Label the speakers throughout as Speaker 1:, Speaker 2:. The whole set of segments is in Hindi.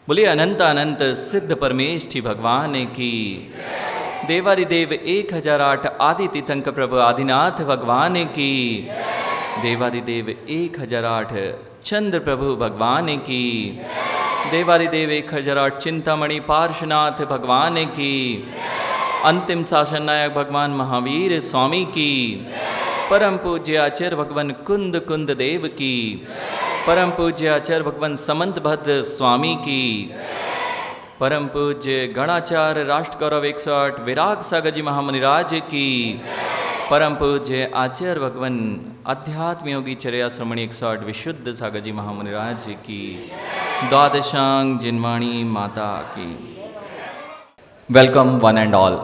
Speaker 1: बोलिए अनंत अनंत सिद्ध परमेष्ठी भगवान की। देवादिदेव 1008 आदि तीर्थंकर प्रभु आदिनाथ भगवान की। देवादिदेव 1008 चंद्र प्रभु भगवान की। देवादिदेव 1008 चिंतामणि पार्श्वनाथ भगवान की। अंतिम शासन नायक भगवान महावीर स्वामी की। परम पूज्य आचार्य भगवान कुंद कुंद देव की। परम पूज्य आचार्य भगवान समंत भद्र स्वामी की। परम पूज्य गणाचार्य राष्ट्र गौरव 108 विराग सागर जी महामुनिराज की। परम पूज्य आचार्य भगवान अध्यात्म योगी चर्या श्रमणी 108 विशुद्ध सागर जी महामुनिराज की। द्वादशांग जिनवाणी माता की। Welcome one and all.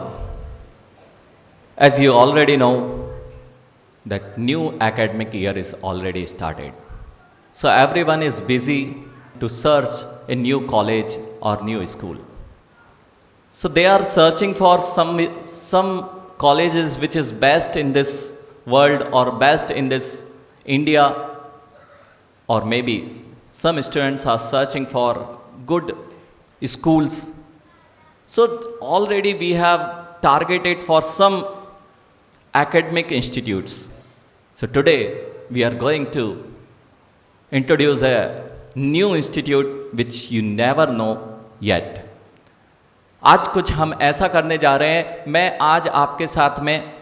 Speaker 1: As you already know, that new academic year is already started. So everyone is busy to search a new college or new school. So they are searching for some colleges which is best in this world or best in this India, or maybe some students are searching for good schools. So already we have targeted for some academic institutes. So today we are going to introduce a new institute which you never know yet. आज कुछ हम ऐसा करने जा रहे हैं। मैं आज आपके साथ में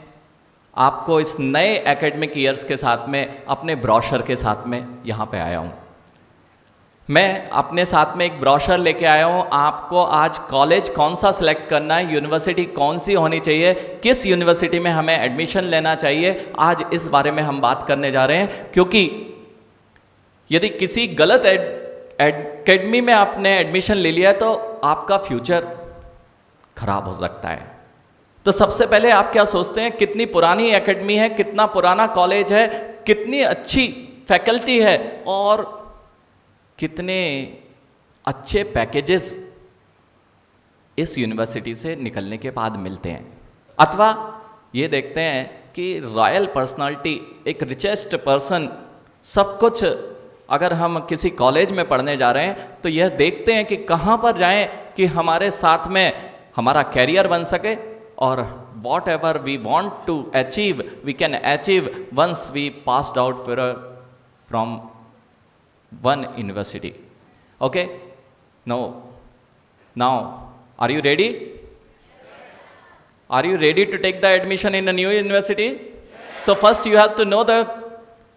Speaker 1: आपको इस नए एकेडमिक ईयर्स के साथ में अपने ब्रोशर के साथ में यहाँ पे आया हूँ। मैं अपने साथ में एक ब्रोशर लेके आया हूँ। आपको आज कॉलेज कौन सा सिलेक्ट करना है, यूनिवर्सिटी कौन सी होनी चाहिए, किस यूनिवर्सिटी में हमें एडमिशन लेना चाहिए, आज इस बारे में हम बात करने जा रहे हैं। क्योंकि यदि किसी गलत एकेडमी में आपने एडमिशन ले लिया तो आपका फ्यूचर खराब हो सकता है। तो सबसे पहले आप क्या सोचते हैं, कितनी पुरानी एकेडमी है, कितना पुराना कॉलेज है, कितनी अच्छी फैकल्टी है और कितने अच्छे पैकेजेस इस यूनिवर्सिटी से निकलने के बाद मिलते हैं। अथवा ये देखते हैं कि रॉयल पर्सनालिटी, एक रिचेस्ट पर्सन, सब कुछ अगर हम किसी कॉलेज में पढ़ने जा रहे हैं तो यह देखते हैं कि कहाँ पर जाएं कि हमारे साथ में हमारा कैरियर बन सके और whatever we want to achieve we can achieve once we passed out from one university. Okay? Now, are you ready? Are you ready to take the admission in a new university? So first you have to know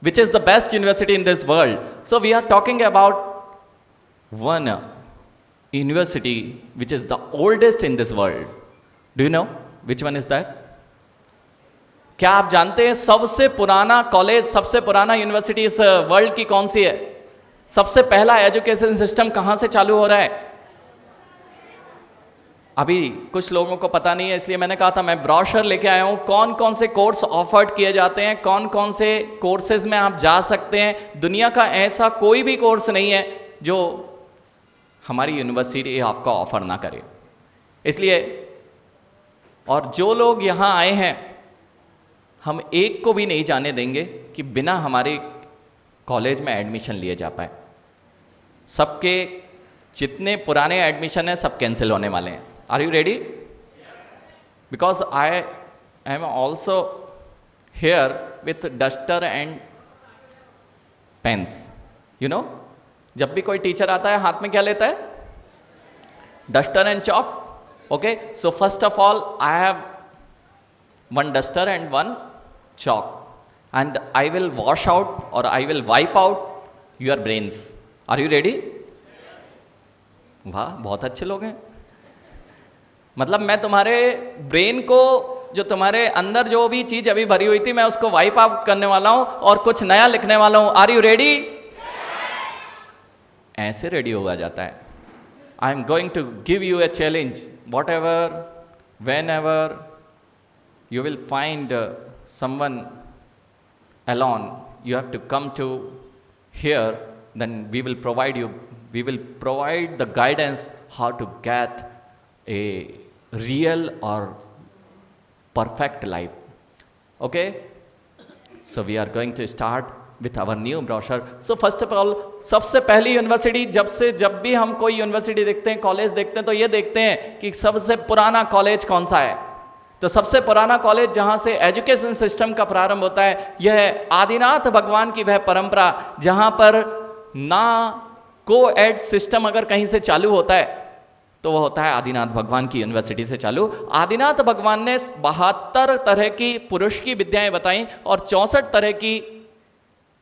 Speaker 1: which is the best university in this world. So we are talking about one university which is the oldest in this world. Do you know which one is that? क्या आप जानते हैं सबसे पुराना कॉलेज, सबसे पुराना यूनिवर्सिटी इस वर्ल्ड की कौन सी है? सबसे पहला एजुकेशन सिस्टम कहाँ से चालू हो रहा है? अभी कुछ लोगों को पता नहीं है, इसलिए मैंने कहा था मैं ब्रोशर लेके आया हूँ। कौन कौन से कोर्स ऑफर्ड किए जाते हैं, कौन कौन से कोर्सेज में आप जा सकते हैं। दुनिया का ऐसा कोई भी कोर्स नहीं है जो हमारी यूनिवर्सिटी आपको ऑफर ना करे। इसलिए और जो लोग यहाँ आए हैं, हम एक को भी नहीं जाने देंगे कि बिना हमारे कॉलेज में एडमिशन लिए जा पाए। सबके जितने पुराने एडमिशन हैं सब कैंसिल होने वाले हैं। Are you ready? Because I am also here with duster and pens. You know, जब भी कोई टीचर आता है हाथ में क्या लेता है? Duster and chalk. Okay, so first of all I have one duster and one chalk and I will wash out or I will wipe out your brains. Are you ready? वाह, बहुत अच्छे लोग हैं। मतलब मैं तुम्हारे ब्रेन को, जो तुम्हारे अंदर जो भी चीज अभी भरी हुई थी, मैं उसको वाइप आउट करने वाला हूं और कुछ नया लिखने वाला हूं। Are you ready? ऐसे रेडी हुआ जाता है। I am going to give you a challenge. Whatever, whenever you will find someone alone, you have to come to here, then we will provide the guidance how to get a real or perfect life. Okay, so we are going to start with our new brochure. So first of all, सबसे पहली यूनिवर्सिटी, जब भी हम कोई यूनिवर्सिटी देखते हैं, कॉलेज देखते हैं, तो ये देखते हैं कि सबसे पुराना कॉलेज कौन सा है। तो सबसे पुराना कॉलेज जहाँ से एजुकेशन सिस्टम का प्रारंभ होता है, यह है आदिनाथ भगवान की वह परंपरा जहाँ पर ना को एड सिस्टम अगर कहीं से चालू होता है तो वह होता है आदिनाथ भगवान की यूनिवर्सिटी से चालू। आदिनाथ भगवान ने 72 तरह की पुरुष की विद्याएं बताई और 64 तरह की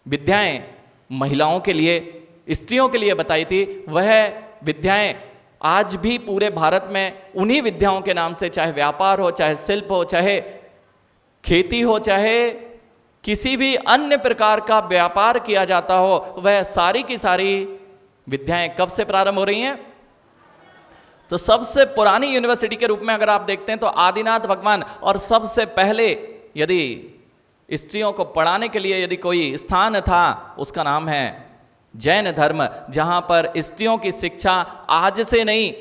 Speaker 1: विद्याएं महिलाओं के लिए, स्त्रियों के लिए बताई थी। वह विद्याएं आज भी पूरे भारत में उन्हीं विद्याओं के नाम से, चाहे व्यापार हो, चाहे शिल्प हो, चाहे खेती हो, चाहे किसी भी अन्य प्रकार का व्यापार किया जाता हो, वह सारी की सारी विद्याएं कब से प्रारंभ हो रही हैं? तो सबसे पुरानी यूनिवर्सिटी के रूप में अगर आप देखते हैं तो आदिनाथ भगवान। और सबसे पहले यदि स्त्रियों को पढ़ाने के लिए यदि कोई स्थान था, उसका नाम है जैन धर्म, जहां पर स्त्रियों की शिक्षा आज से नहीं,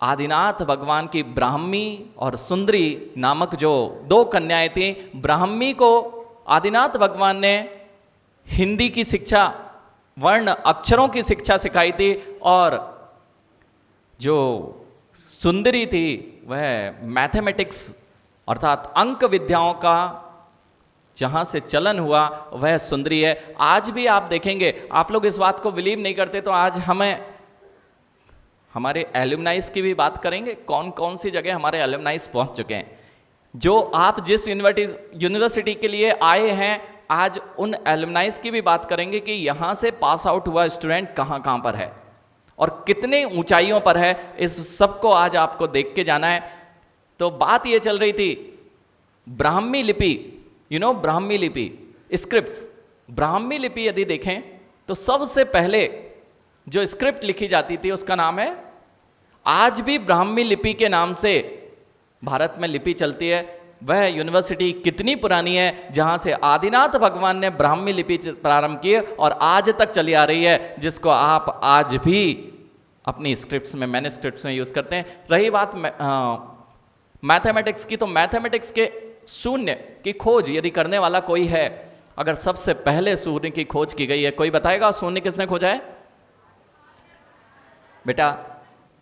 Speaker 1: आदिनाथ भगवान की ब्राह्मी और सुंदरी नामक जो 2 कन्याएं थीं, ब्राह्मी को आदिनाथ भगवान ने हिंदी की शिक्षा, वर्ण अक्षरों की शिक्षा सिखाई थी, और जो सुंदरी थी वह मैथमेटिक्स अर्थात अंक विद्याओं का जहाँ से चलन हुआ वह सुंदरी है। आज भी आप देखेंगे, आप लोग इस बात को बिलीव नहीं करते, तो आज हमें हमारे एलुमनाइज की भी बात करेंगे, कौन कौन सी जगह हमारे एलुमनाइज पहुँच चुके हैं। जो आप जिस यूनिवर्सिटी के लिए आए हैं, आज उन एलुमनाइज की भी बात करेंगे कि यहाँ से पास आउट हुआ स्टूडेंट कहाँ कहाँ पर है और कितने ऊंचाइयों पर है। इस सब को आज आपको देख के जाना है। तो बात ये चल रही थी ब्राह्मी लिपि, ब्राह्मी लिपि, स्क्रिप्ट। ब्राह्मी लिपि यदि देखें तो सबसे पहले जो स्क्रिप्ट लिखी जाती थी उसका नाम है, आज भी ब्राह्मी लिपि के नाम से भारत में लिपि चलती है। वह यूनिवर्सिटी कितनी पुरानी है जहां से आदिनाथ भगवान ने ब्राह्मी लिपि प्रारंभ की और आज तक चली आ रही है, जिसको आप आज भी अपनी स्क्रिप्ट्स में, मैन्युस्क्रिप्ट्स में यूज करते हैं। रही बात मैथमेटिक्स की, तो मैथमेटिक्स के शून्य की खोज यदि करने वाला कोई है, अगर सबसे पहले शून्य की खोज की गई है, कोई बताएगा शून्य किसने खोजा है? बेटा,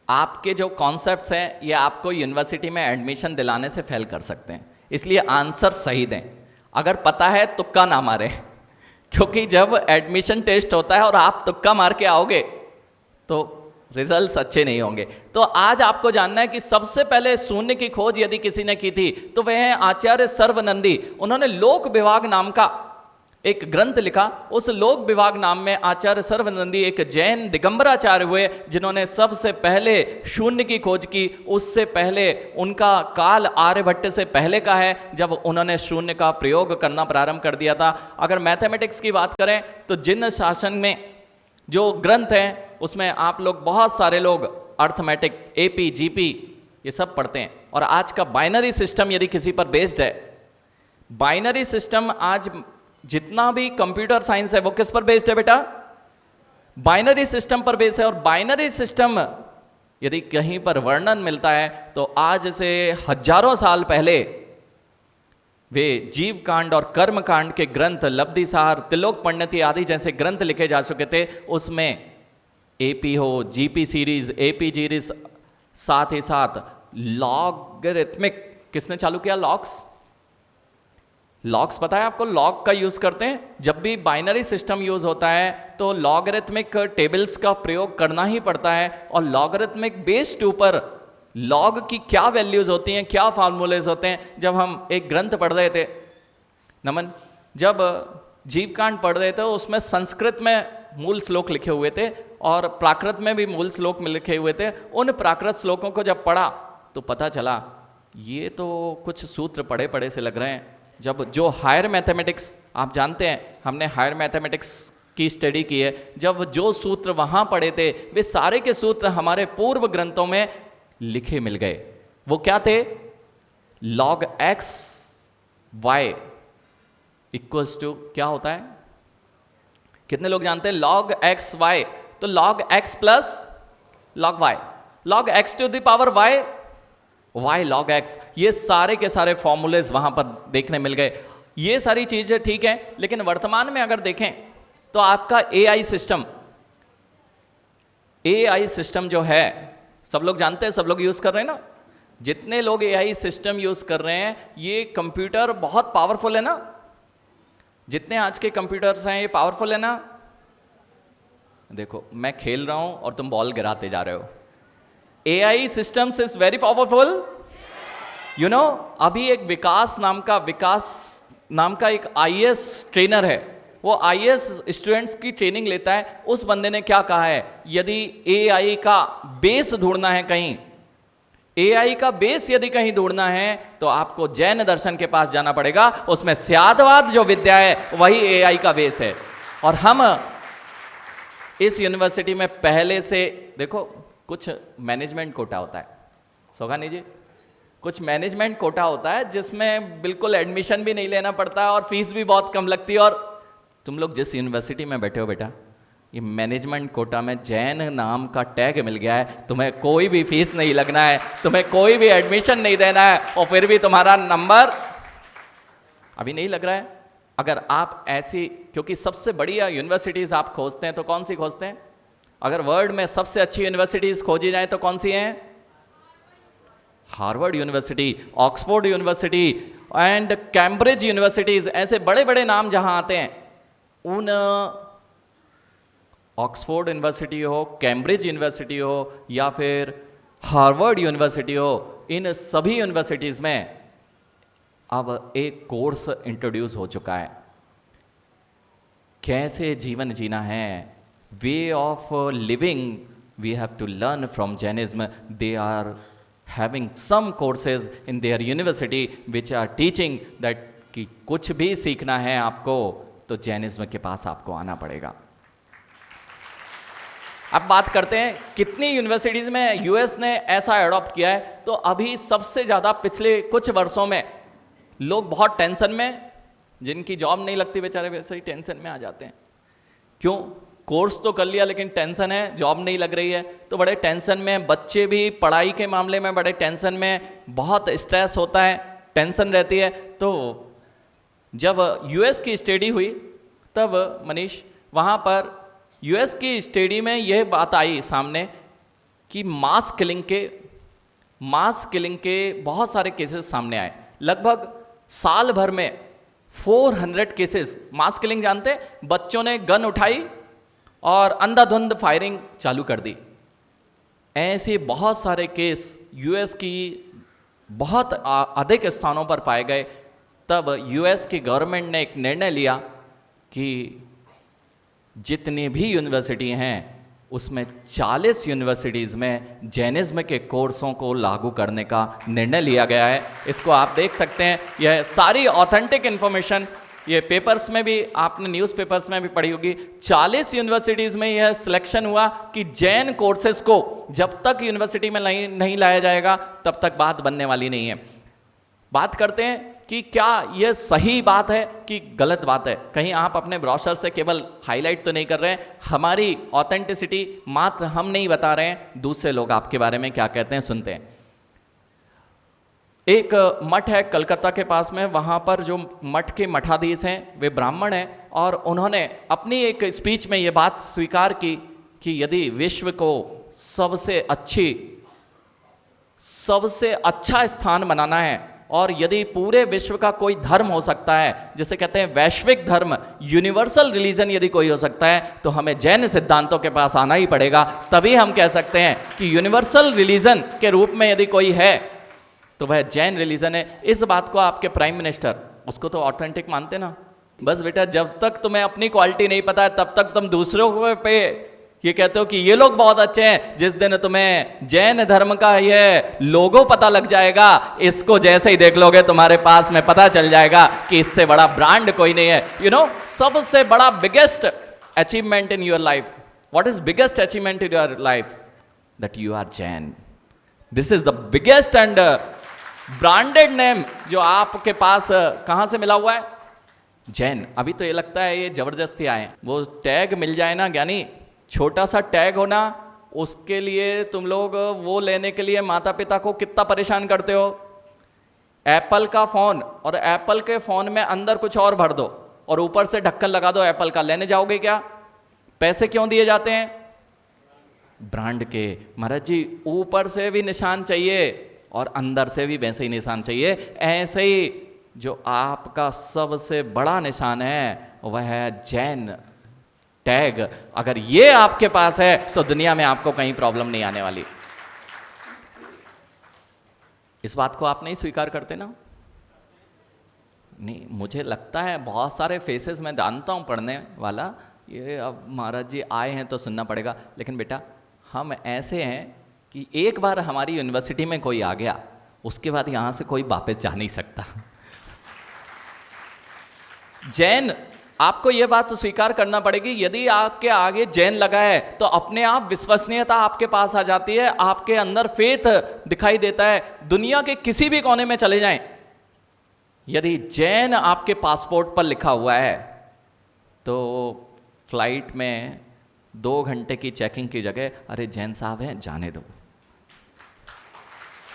Speaker 1: आपके जो कॉन्सेप्ट्स हैं ये आपको यूनिवर्सिटी में एडमिशन दिलाने से फेल कर सकते हैं, इसलिए आंसर सही दें। अगर पता है तुक्का ना मारे, क्योंकि जब एडमिशन टेस्ट होता है और आप तुक्का मार के आओगे तो रिजल्ट्स अच्छे नहीं होंगे। तो आज आपको जानना है कि सबसे पहले शून्य की खोज यदि किसी ने की थी तो वह है आचार्य सर्वनंदी। उन्होंने लोक विभाग नाम का एक ग्रंथ लिखा। उस लोक विभाग नाम में आचार्य सर्वनंदी एक जैन दिगंबराचार्य हुए जिन्होंने सबसे पहले शून्य की खोज की। उससे पहले उनका काल आर्यभट्ट से पहले का है, जब उन्होंने शून्य का प्रयोग करना प्रारंभ कर दिया था। अगर मैथमेटिक्स की बात करें तो जिन शासन में जो ग्रंथ हैं उसमें आप लोग, बहुत सारे लोग अर्थमेटिक, एपी, जीपी ये सब पढ़ते हैं। और आज का बाइनरी सिस्टम यदि किसी पर बेस्ड है, बाइनरी सिस्टम आज जितना भी कंप्यूटर साइंस है वो किस पर बेस्ड है बेटा? बाइनरी सिस्टम पर बेस्ड है। और बाइनरी सिस्टम यदि कहीं पर वर्णन मिलता है तो आज से हजारों साल पहले वे जीव कांड और कर्म कांड के ग्रंथ, लब्धिसार, तिलोक पंडिती आदि जैसे ग्रंथ लिखे जा चुके थे। उसमें एपी हो, जीपी सीरीज, एपी सीरीज, साथ ही साथ लॉगरिथमिक किसने चालू किया? लॉग्स पता है आपको? लॉग का यूज करते हैं। जब भी बाइनरी सिस्टम यूज होता है तो लॉगरिथमिक टेबल्स का प्रयोग करना ही पड़ता है। और लॉगरिथमिक बेस के ऊपर लॉग की क्या वैल्यूज होती हैं, क्या फार्मूलेज होते हैं। जब हम एक ग्रंथ पढ़ रहे थे नमन, जब जीवकांड पढ़ रहे थे उसमें संस्कृत में मूल श्लोक लिखे हुए थे और प्राकृत में भी मूल श्लोक में लिखे हुए थे। उन प्राकृत श्लोकों को जब पढ़ा तो पता चला ये तो कुछ सूत्र पढ़े पढ़े से लग रहे हैं। जब जो हायर मैथमेटिक्स, आप जानते हैं हमने हायर मैथमेटिक्स की स्टडी की है, जब जो सूत्र वहाँ पढ़े थे वे सारे के सूत्र हमारे पूर्व ग्रंथों में लिखे मिल गए। वो क्या थे? log x y equals to क्या होता है? कितने लोग जानते हैं log x y? तो log x plus log y, log x to the power y, y log x, ये सारे के सारे फॉर्मूलेज वहां पर देखने मिल गए। ये सारी चीज़ें ठीक है, लेकिन वर्तमान में अगर देखें तो आपका एआई सिस्टम जो है, सब लोग जानते हैं, सब लोग यूज़ कर रहे हैं ना। जितने लोग एआई सिस्टम यूज़ कर रहे हैं, ये कंप्यूटर बहुत पावरफुल है ना। जितने आज के कंप्यूटर्स हैं ये पावरफुल है ना। देखो मैं खेल रहा हूं और तुम बॉल गिराते जा रहे हो। AI systems is very powerful, you know. अभी एक विकास नाम का एक आईएएस ट्रेनर है, वो आईएएस स्टूडेंट्स की ट्रेनिंग लेता है। उस बंदे ने क्या कहा है, यदि एआई का बेस ढूंढना है कहीं, एआई का बेस यदि कहीं ढूंढना है तो आपको जैन दर्शन के पास जाना पड़ेगा। उसमें स्यादवाद जो विद्या है वही एआई का बेस है। और हम इस यूनिवर्सिटी में पहले से, देखो कुछ मैनेजमेंट कोटा होता है, सोगानी जी, कुछ मैनेजमेंट कोटा होता है जिसमें बिल्कुल एडमिशन भी नहीं लेना पड़ता और फीस भी बहुत कम लगती है। और तुम लोग जिस यूनिवर्सिटी में बैठे हो बेटा, ये मैनेजमेंट कोटा में जैन नाम का टैग मिल गया है, तुम्हें कोई भी फीस नहीं लगना है, तुम्हें कोई भी एडमिशन नहीं देना है, और फिर भी तुम्हारा नंबर अभी नहीं लग रहा है। अगर आप ऐसी, क्योंकि सबसे बढ़िया यूनिवर्सिटीज आप खोजते हैं तो कौन सी खोजते हैं? अगर वर्ल्ड में सबसे अच्छी यूनिवर्सिटीज खोजी जाए तो कौन सी हैं? Harvard university, Oxford university and Cambridge universities, ऐसे बड़े बड़े नाम जहां आते हैं, उन ऑक्सफोर्ड यूनिवर्सिटी हो, कैम्ब्रिज यूनिवर्सिटी हो या फिर हार्वर्ड यूनिवर्सिटी हो, इन सभी यूनिवर्सिटीज में अब एक कोर्स इंट्रोड्यूस हो चुका है, कैसे जीवन जीना है, way of living we have to learn from Jainism. They are having some courses in their university which are teaching that कि कुछ भी सीखना है आपको तो जैनिज्म के पास आपको आना पड़ेगा। अब बात करते हैं कितनी यूनिवर्सिटीज में यूएस ने ऐसा एडॉप्ट किया है। तो अभी सबसे ज़्यादा पिछले कुछ वर्षों में लोग बहुत टेंशन में, जिनकी जॉब नहीं लगती बेचारे वैसे ही टेंशन में आ जाते हैं। क्यों? कोर्स तो कर लिया लेकिन टेंशन है, जॉब नहीं लग रही है, तो बड़े टेंशन में। बच्चे भी पढ़ाई के मामले में बड़े टेंशन में, बहुत स्ट्रेस होता है, टेंशन रहती है। तो जब यूएस की स्टडी हुई तब मनीष, वहाँ पर यूएस की स्टडी में यह बात आई सामने कि मास किलिंग के बहुत सारे केसेस सामने आए। लगभग साल भर में 400 केसेस, मास किलिंग जानते हैं, बच्चों ने गन उठाई और अंधाधुंध फायरिंग चालू कर दी। ऐसे बहुत सारे केस यूएस की बहुत अधिक स्थानों पर पाए गए। तब यूएस की गवर्नमेंट ने एक निर्णय लिया कि जितनी भी यूनिवर्सिटी हैं उसमें 40 यूनिवर्सिटीज़ में जैनिज्म के कोर्सों को लागू करने का निर्णय लिया गया है। इसको आप देख सकते हैं, यह सारी ऑथेंटिक इन्फॉर्मेशन ये पेपर्स में भी, आपने न्यूज़पेपर्स में भी पढ़ी होगी। 40 यूनिवर्सिटीज़ में यह सिलेक्शन हुआ कि जैन कोर्सेज को जब तक यूनिवर्सिटी में नहीं लाया जाएगा तब तक बात बनने वाली नहीं है। बात करते हैं कि क्या यह सही बात है कि गलत बात है। कहीं आप अपने ब्रोशर से केवल हाईलाइट तो नहीं कर रहे हैं, हमारी ऑथेंटिसिटी मात्र हम नहीं बता रहे हैं, दूसरे लोग आपके बारे में क्या कहते हैं सुनते हैं। एक मठ है कलकत्ता के पास में, वहाँ पर जो मठ के मठाधीश हैं वे ब्राह्मण हैं और उन्होंने अपनी एक स्पीच में ये बात स्वीकार की कि यदि विश्व को सबसे अच्छा स्थान बनाना है और यदि पूरे विश्व का कोई धर्म हो सकता है, जिसे कहते हैं वैश्विक धर्म, यूनिवर्सल रिलीजन यदि कोई हो सकता है, तो हमें जैन सिद्धांतों के पास आना ही पड़ेगा। तभी हम कह सकते हैं कि यूनिवर्सल रिलीजन के रूप में यदि कोई है तो वह जैन रिलीजन है। इस बात को आपके प्राइम मिनिस्टर उसको तो ऑथेंटिक मानते ना। बस बेटा, जब तक तुम्हें अपनी क्वालिटी नहीं पता है तब तक तुम दूसरों पे ये कहते हो कि ये लोग बहुत अच्छे हैं। जिस दिन तुम्हें जैन धर्म का ये लोगो पता लग जाएगा, इसको जैसे ही देख लोगे तुम्हारे पास में पता चल जाएगा कि इससे बड़ा ब्रांड कोई नहीं है। यू नो, सबसे बड़ा biggest achievement in your life, what is biggest achievement in your life? That you are Jain. This is the biggest and branded name जो आपके पास कहां से मिला हुआ है? जैन। अभी तो ये लगता है ये जबरदस्ती आए, वो टैग मिल जाए ना ज्ञानी, छोटा सा टैग होना, उसके लिए तुम लोग वो लेने के लिए माता पिता को कितना परेशान करते हो। एप्पल का फोन, और एप्पल के फोन में अंदर कुछ और भर दो और ऊपर से ढक्कन लगा दो एप्पल का, लेने जाओगे क्या? पैसे क्यों दिए जाते हैं? ब्रांड के। महाराज जी ऊपर से भी निशान चाहिए और अंदर से भी वैसे ही निशान चाहिए। ऐसे ही जो आपका सबसे बड़ा निशान है वह है जैन टैग। अगर ये आपके पास है तो दुनिया में आपको कहीं प्रॉब्लम नहीं आने वाली। इस बात को आप नहीं स्वीकार करते ना? नहीं, मुझे लगता है बहुत सारे फेसेस मैं जानता हूं पढ़ने वाला, ये अब महाराज जी आए हैं तो सुनना पड़ेगा। लेकिन बेटा हम ऐसे हैं कि एक बार हमारी यूनिवर्सिटी में कोई आ गया, उसके बाद यहां से कोई वापस जा नहीं सकता। जैन, आपको यह बात तो स्वीकार करना पड़ेगी, यदि आपके आगे जैन लगा है तो अपने आप विश्वसनीयता आपके पास आ जाती है, आपके अंदर फेथ दिखाई देता है। दुनिया के किसी भी कोने में चले जाएं, यदि जैन आपके पासपोर्ट पर लिखा हुआ है तो फ्लाइट में 2 घंटे की चेकिंग की जगह अरे जैन साहब हैं जाने दो।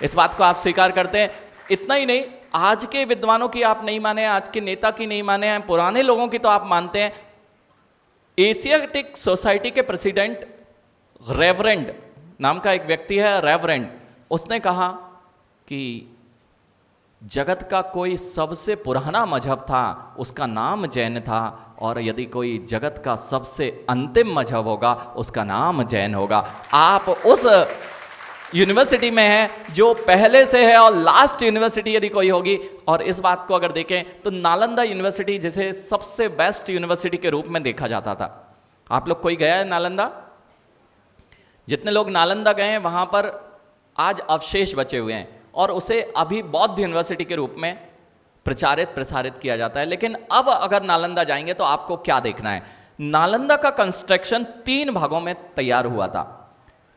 Speaker 1: इस बात को आप स्वीकार करते हैं। इतना ही नहीं, आज के विद्वानों की आप नहीं माने, आज के नेता की नहीं माने हैं, पुराने लोगों की तो आप मानते हैं। एशियाटिक सोसाइटी के प्रेसिडेंट रेवरेंड नाम का एक व्यक्ति है, रेवरेंड, उसने कहा कि जगत का कोई सबसे पुराना मजहब था, उसका नाम जैन था, और यदि कोई जगत का सबसे अंतिम मजहब होगा उसका नाम जैन होगा। आप उस यूनिवर्सिटी में है जो पहले से है, और लास्ट यूनिवर्सिटी यदि कोई होगी। और इस बात को अगर देखें तो नालंदा यूनिवर्सिटी जिसे सबसे बेस्ट यूनिवर्सिटी के रूप में देखा जाता था। आप लोग कोई गया है नालंदा? जितने लोग नालंदा गए हैं वहां पर आज अवशेष बचे हुए हैं, और उसे अभी बौद्ध यूनिवर्सिटी के रूप में प्रसारित किया जाता है। लेकिन अब अगर नालंदा जाएंगे तो आपको क्या देखना है? नालंदा का कंस्ट्रक्शन 3 भागों में तैयार हुआ था।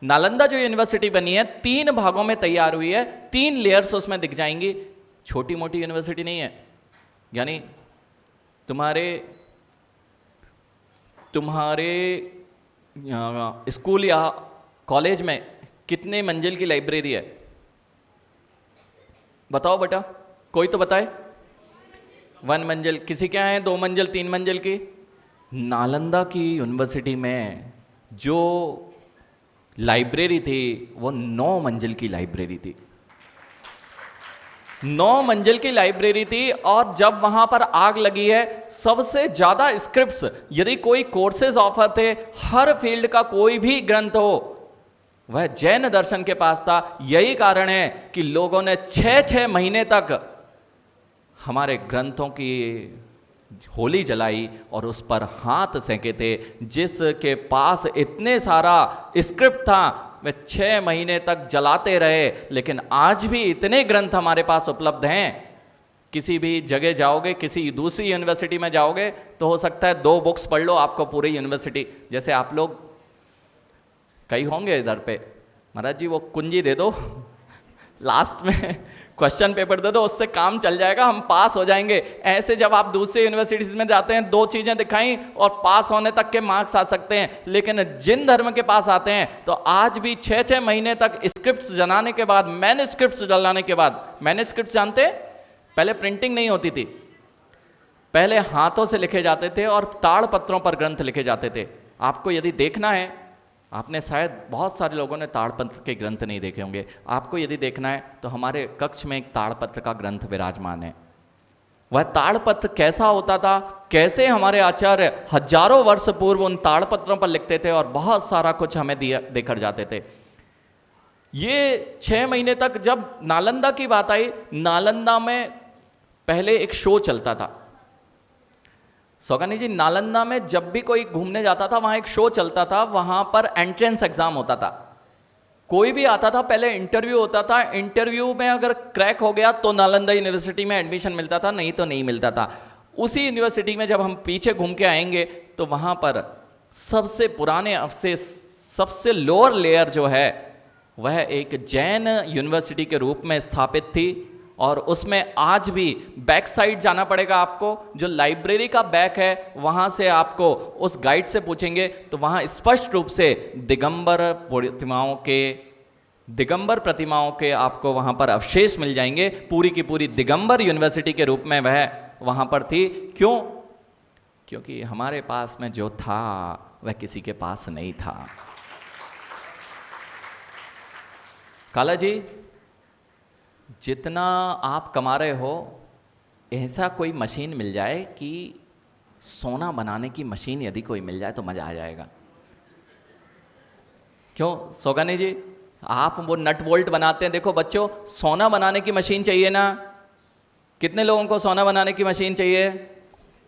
Speaker 1: नालंदा जो यूनिवर्सिटी बनी है 3 भागों में तैयार हुई है, 3 लेयर्स उसमें दिख जाएंगी। छोटी मोटी यूनिवर्सिटी नहीं है। यानी तुम्हारे स्कूल या कॉलेज में कितने मंजिल की लाइब्रेरी है? बताओ बेटा, कोई तो बताए। 1 मंजिल। किसी क्या है 2 मंजिल 3 मंजिल की? नालंदा की यूनिवर्सिटी में जो लाइब्रेरी थी वो 9 मंजिल की लाइब्रेरी थी। 9 मंजिल की लाइब्रेरी थी। और जब वहां पर आग लगी है, सबसे ज्यादा स्क्रिप्ट्स, यदि कोई कोर्सेज ऑफर थे, हर फील्ड का कोई भी ग्रंथ हो वह जैन दर्शन के पास था। यही कारण है कि लोगों ने 6-6 महीने तक हमारे ग्रंथों की होली जलाई और उस पर हाथ सेके थे। जिसके पास इतने सारा स्क्रिप्ट था वे 6 महीने तक जलाते रहे। लेकिन आज भी इतने ग्रंथ हमारे पास उपलब्ध हैं। किसी भी जगह जाओगे, किसी दूसरी यूनिवर्सिटी में जाओगे तो हो सकता है 2 बुक्स पढ़ लो, आपको पूरी यूनिवर्सिटी। जैसे आप लोग कई होंगे इधर पे, महाराज जी वो कुंजी दे दो, लास्ट में क्वेश्चन पेपर दे दो, उससे काम चल जाएगा, हम पास हो जाएंगे। ऐसे जब आप दूसरी यूनिवर्सिटीज में जाते हैं 2 चीजें दिखाई और पास होने तक के मार्क्स आ सकते हैं। लेकिन जिन धर्म के पास आते हैं तो आज भी 6-6 महीने तक स्क्रिप्ट्स जलाने के बाद, मैन्युस्क्रिप्ट्स जलाने के बाद, मैन्युस्क्रिप्ट्स जानते हैं पहले प्रिंटिंग नहीं होती थी, पहले हाथों से लिखे जाते थे और ताड़ पत्रों पर ग्रंथ लिखे जाते थे। आपको यदि देखना है, आपने शायद बहुत सारे लोगों ने ताड़पत्र के ग्रंथ नहीं देखे होंगे, आपको यदि देखना है तो हमारे कक्ष में एक ताड़पत्र का ग्रंथ विराजमान है। वह ताड़पत्र कैसा होता था, कैसे हमारे आचार्य हजारों वर्ष पूर्व उन ताड़पत्रों पर लिखते थे और बहुत सारा कुछ हमें देकर जाते थे। ये 6 महीने तक, जब नालंदा की बात आई, नालंदा में पहले एक शो चलता था। सौगानी जी, नालंदा में जब भी कोई घूमने जाता था वहां एक शो चलता था, वहां पर एंट्रेंस एग्जाम होता था। कोई भी आता था पहले इंटरव्यू होता था, इंटरव्यू में अगर क्रैक हो गया तो नालंदा यूनिवर्सिटी में एडमिशन मिलता था, नहीं तो नहीं मिलता था। उसी यूनिवर्सिटी में जब हम पीछे घूम के आएंगे तो वहां पर सबसे पुराने अवशेष, सबसे लोअर लेयर जो है वह एक जैन यूनिवर्सिटी के रूप में स्थापित थी। और उसमें आज भी बैक साइड जाना पड़ेगा आपको, जो लाइब्रेरी का बैक है वहां से आपको उस गाइड से पूछेंगे तो वहां स्पष्ट रूप से दिगंबर प्रतिमाओं के दिगंबर प्रतिमाओं के आपको वहां पर अवशेष मिल जाएंगे। पूरी की पूरी दिगंबर यूनिवर्सिटी के रूप में वह वहां पर थी। क्यों? क्योंकि हमारे पास में जो था वह किसी के पास नहीं था। काला जी, जितना आप कमा रहे हो, ऐसा कोई मशीन मिल जाए कि सोना बनाने की मशीन यदि कोई मिल जाए तो मजा आ जाएगा। क्यों सोगानी जी, आप वो नट बोल्ट बनाते हैं, देखो बच्चों, सोना बनाने की मशीन चाहिए ना? कितने लोगों को सोना बनाने की मशीन चाहिए?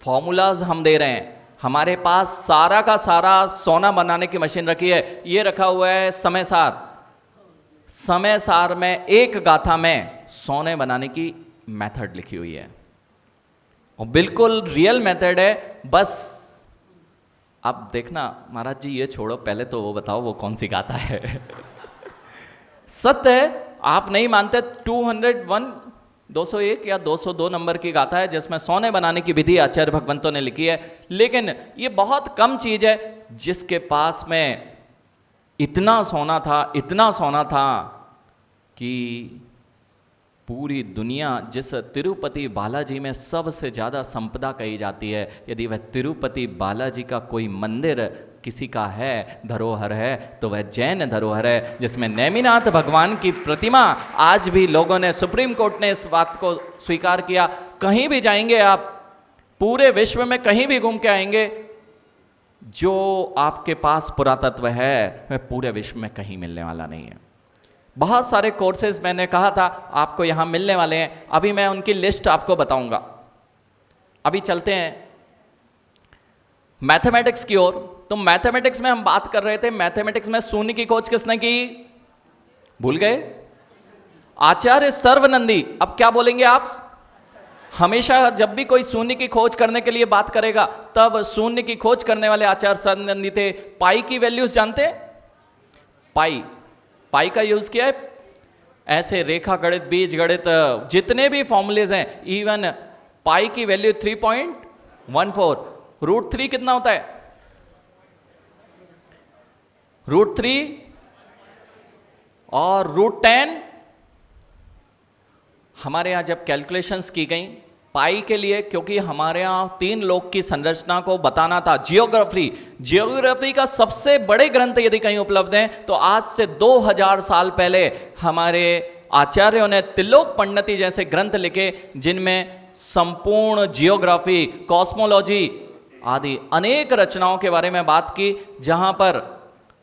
Speaker 1: फॉर्मूलाज हम दे रहे हैं। हमारे पास सारा का सारा सोना बनाने की मशीन रखी है। ये रखा हुआ है समय सार। समय सार में एक गाथा में सोने बनाने की मेथड लिखी हुई है और बिल्कुल रियल मेथड है। बस अब देखना महाराज जी, ये छोड़ो, पहले तो वो बताओ वो कौन सी गाथा है। सत्य है, आप नहीं मानते। 201 201 या 202 नंबर की गाथा है जिसमें सोने बनाने की विधि आचार्य भगवंतों ने लिखी है। लेकिन ये बहुत कम चीज है जिसके पास में इतना सोना था, इतना सोना था कि पूरी दुनिया, जिस तिरुपति बालाजी में सबसे ज़्यादा संपदा कही जाती है, यदि वह तिरुपति बालाजी का कोई मंदिर किसी का है, धरोहर है, तो वह जैन धरोहर है, जिसमें नेमिनाथ भगवान की प्रतिमा आज भी लोगों ने, सुप्रीम कोर्ट ने इस बात को स्वीकार किया। कहीं भी जाएंगे आप, पूरे विश्व में कहीं भी घूम के आएंगे, जो आपके पास पुरातत्व है वह पूरे विश्व में कहीं मिलने वाला नहीं है। बहुत सारे कोर्सेज मैंने कहा था आपको यहाँ मिलने वाले हैं, अभी मैं उनकी लिस्ट आपको बताऊंगा। अभी चलते हैं मैथमेटिक्स की ओर। तो मैथमेटिक्स में हम बात कर रहे थे, मैथमेटिक्स में शून्य की खोज किसने की? भूल गए? आचार्य सर्वनंदी। अब क्या बोलेंगे आप? हमेशा जब भी कोई शून्य की खोज करने के लिए बात करेगा, तब शून्य की खोज करने वाले आचार्य सर्वनंदी थे। पाई की वैल्यूज जानते हैं? पाई का यूज किया है। ऐसे रेखा गणित, बीज गणित, जितने भी फॉर्मूलेज हैं, इवन पाई की वैल्यू 3.14। √3 कितना होता है? √3 और √10। हमारे यहां जब कैलकुलेशंस की गई पाई के लिए, क्योंकि हमारे यहाँ 3 लोक की संरचना को बताना था, जियोग्राफी का सबसे बड़े ग्रंथ यदि कहीं उपलब्ध हैं तो आज से 2000 साल पहले हमारे आचार्यों ने त्रिलोक पंडिती जैसे ग्रंथ लिखे, जिनमें संपूर्ण जियोग्राफी, कॉस्मोलॉजी आदि अनेक रचनाओं के बारे में बात की। जहां पर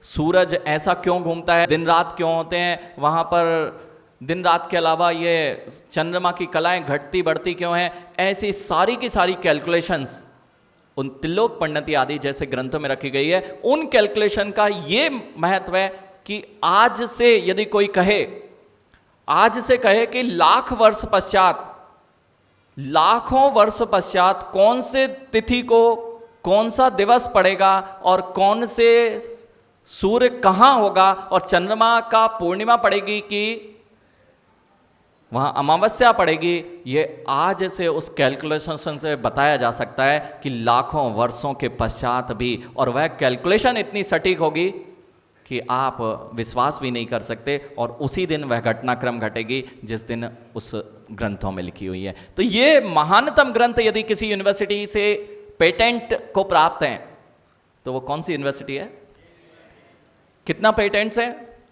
Speaker 1: सूरज ऐसा क्यों घूमता है, दिन रात क्यों होते हैं, वहां पर दिन रात के अलावा ये चंद्रमा की कलाएं घटती बढ़ती क्यों हैं, ऐसी सारी की सारी कैलकुलेशंस उन त्रिलोक पंडिती आदि जैसे ग्रंथों में रखी गई है। उन कैलकुलेशन का ये महत्व है कि आज से यदि कोई कहे, आज से कहे कि लाखों वर्ष पश्चात कौन से तिथि को कौन सा दिवस पड़ेगा और कौन से सूर्य कहां होगा और चंद्रमा का पूर्णिमा पड़ेगी कि वहाँ अमावस्या पड़ेगी, ये आज से उस कैलकुलेशन से बताया जा सकता है कि लाखों वर्षों के पश्चात भी, और वह कैलकुलेशन इतनी सटीक होगी कि आप विश्वास भी नहीं कर सकते, और उसी दिन वह घटनाक्रम घटेगी जिस दिन उस ग्रंथों में लिखी हुई है। तो ये महानतम ग्रंथ यदि किसी यूनिवर्सिटी से पेटेंट को प्राप्त हैं तो वो कौन सी यूनिवर्सिटी है? कितना पेटेंट्स है?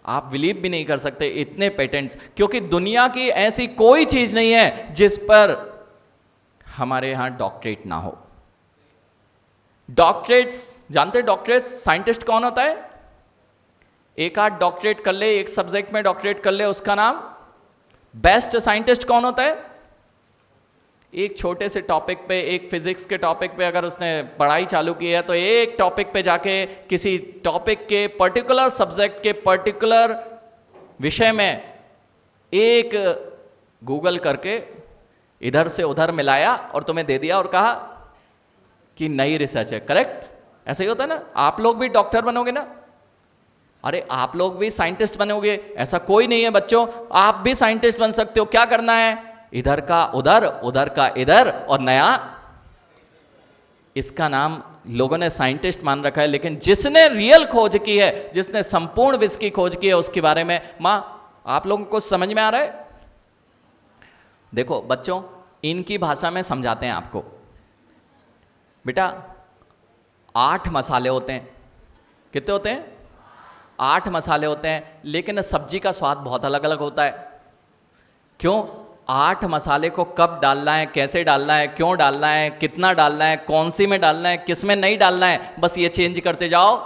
Speaker 1: आप बिलीव भी नहीं कर सकते, इतने पेटेंट्स। क्योंकि दुनिया की ऐसी कोई चीज नहीं है जिस पर हमारे यहां डॉक्टरेट ना हो। डॉक्टरेट्स जानते? डॉक्टरेट साइंटिस्ट कौन होता है? एक आध डॉक्टरेट कर ले, एक सब्जेक्ट में डॉक्टरेट कर ले, उसका नाम बेस्ट साइंटिस्ट कौन होता है? एक छोटे से टॉपिक पे, एक फिजिक्स के टॉपिक पे अगर उसने पढ़ाई चालू की है तो एक टॉपिक पे जाके किसी टॉपिक के पर्टिकुलर सब्जेक्ट के पर्टिकुलर विषय में एक गूगल करके इधर से उधर मिलाया और तुम्हें दे दिया और कहा कि नई रिसर्च है। करेक्ट? ऐसा ही होता है ना? आप लोग भी डॉक्टर बनोगे ना? अरे आप लोग भी साइंटिस्ट बनोगे, ऐसा कोई नहीं है बच्चों, आप भी साइंटिस्ट बन सकते हो। क्या करना है? इधर का उधर, उधर का इधर, और नया। इसका नाम लोगों ने साइंटिस्ट मान रखा है, लेकिन जिसने रियल खोज की है, जिसने संपूर्ण विश्व की खोज की है, उसके बारे में मां आप लोगों को समझ में आ रहा है? देखो बच्चों, इनकी भाषा में समझाते हैं आपको। बेटा 8 मसाले होते हैं। कितने होते हैं? 8 मसाले होते हैं, लेकिन सब्जी का स्वाद बहुत अलग अलग होता है। क्यों? 8 मसाले को कब डालना है, कैसे डालना है, क्यों डालना है, कितना डालना है, कौन सी में डालना है, किस में नहीं डालना है, बस ये चेंज करते जाओ,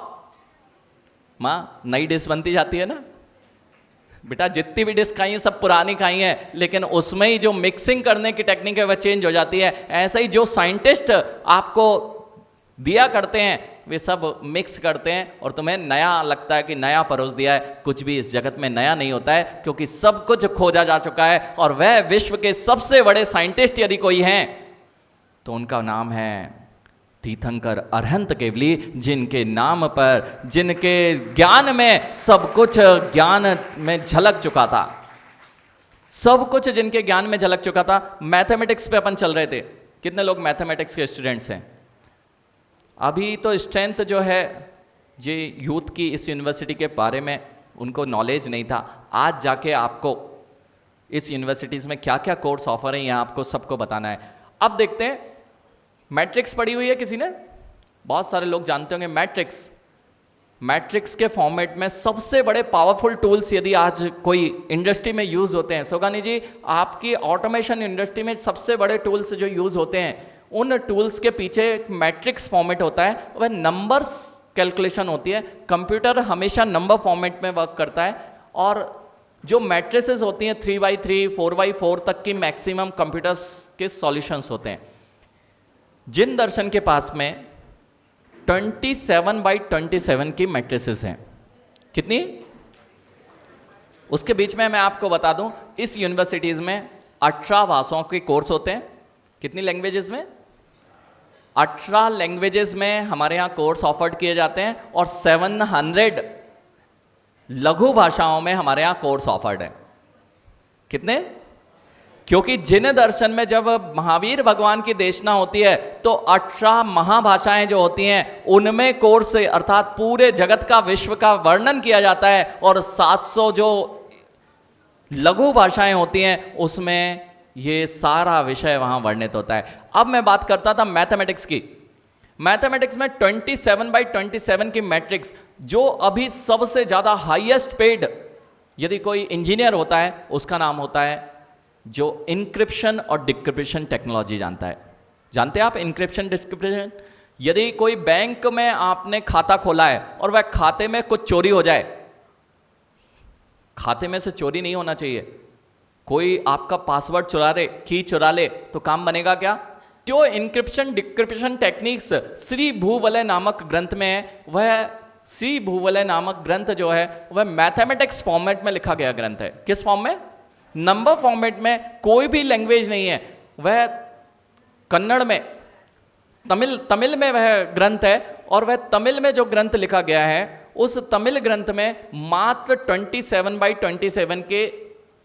Speaker 1: माँ नई डिश बनती जाती है ना। बेटा जितनी भी डिश खाई है सब पुरानी खाई है, लेकिन उसमें ही जो मिक्सिंग करने की टेक्निक है वह चेंज हो जाती है। ऐसा ही जो साइंटिस्ट आपको दिया करते हैं वे सब मिक्स करते हैं और तुम्हें नया लगता है कि नया परोस दिया है। कुछ भी इस जगत में नया नहीं होता है, क्योंकि सब कुछ खोजा जा चुका है। और वह विश्व के सबसे बड़े साइंटिस्ट यदि कोई हैं तो उनका नाम है तीर्थंकर अरहंत केवली, जिनके नाम पर, जिनके ज्ञान में सब कुछ ज्ञान में झलक चुका था। सब कुछ जिनके ज्ञान में झलक चुका था। मैथमेटिक्स पे अपन चल रहे थे। कितने लोग मैथमेटिक्स के स्टूडेंट्स हैं? अभी तो स्ट्रेंथ जो है ये यूथ की इस यूनिवर्सिटी के बारे में उनको नॉलेज नहीं था। आज जाके आपको इस यूनिवर्सिटीज़ में क्या क्या कोर्स ऑफर है यहाँ आपको सबको बताना है। अब देखते हैं, मैट्रिक्स पढ़ी हुई है किसी ने? बहुत सारे लोग जानते होंगे मैट्रिक्स। मैट्रिक्स के फॉर्मेट में सबसे बड़े पावरफुल टूल्स यदि आज कोई इंडस्ट्री में यूज़ होते हैं, सोगानी जी आपकी ऑटोमेशन इंडस्ट्री में सबसे बड़े टूल्स जो यूज़ होते हैं, उन टूल्स के पीछे एक मैट्रिक्स फॉर्मेट होता है, वह नंबर्स कैलकुलेशन होती है। कंप्यूटर हमेशा नंबर फॉर्मेट में वर्क करता है। और जो मैट्रिसेस होती हैं 3x3 4x4 तक की मैक्सिमम कंप्यूटर्स के सॉल्यूशंस होते हैं। जिन दर्शन के पास में 27x27 की मैट्रिसेस हैं। कितनी? उसके बीच में मैं आपको बता दूं, इस यूनिवर्सिटीज में 18 भाषाओं के कोर्स होते हैं। कितनी लैंग्वेजेस में? 18 लैंग्वेजेस में हमारे यहाँ कोर्स ऑफर्ड किए जाते हैं और 700 लघु भाषाओं में हमारे यहाँ कोर्स ऑफर्ड है। कितने? क्योंकि जिन दर्शन में जब महावीर भगवान की देशना होती है तो 18 महाभाषाएं जो होती हैं उनमें कोर्स अर्थात पूरे जगत का, विश्व का वर्णन किया जाता है। और 700 जो लघु भाषाएं होती हैं उसमें ये सारा विषय वहां वर्णित होता है। अब मैं बात करता था मैथमेटिक्स की। मैथमेटिक्स में 27x27 की मैट्रिक्स, जो अभी सबसे ज्यादा हाईएस्ट पेड यदि कोई इंजीनियर होता है उसका नाम होता है जो इंक्रिप्शन और डिक्रिप्शन टेक्नोलॉजी जानता है। जानते हैं आप इंक्रिप्शन डिक्रिप्शन? यदि कोई बैंक में आपने खाता खोला है और वह खाते में कुछ चोरी हो जाए, खाते में से चोरी नहीं होना चाहिए, कोई आपका पासवर्ड चुरा ले, की चुरा ले, तो काम बनेगा क्या? जो इंक्रिप्शन डिक्रिप्शन टेक्निक्स श्री भूवलय नामक ग्रंथ में है, वह श्री भूवलय नामक ग्रंथ जो है वह मैथमेटिक्स फॉर्मेट में लिखा गया ग्रंथ है। किस फॉर्म में? नंबर फॉर्मेट में। कोई भी लैंग्वेज नहीं है, वह कन्नड़ में, तमिल में वह ग्रंथ है। और वह तमिल में जो ग्रंथ लिखा गया है उस तमिल ग्रंथ में मात्र 27x27 के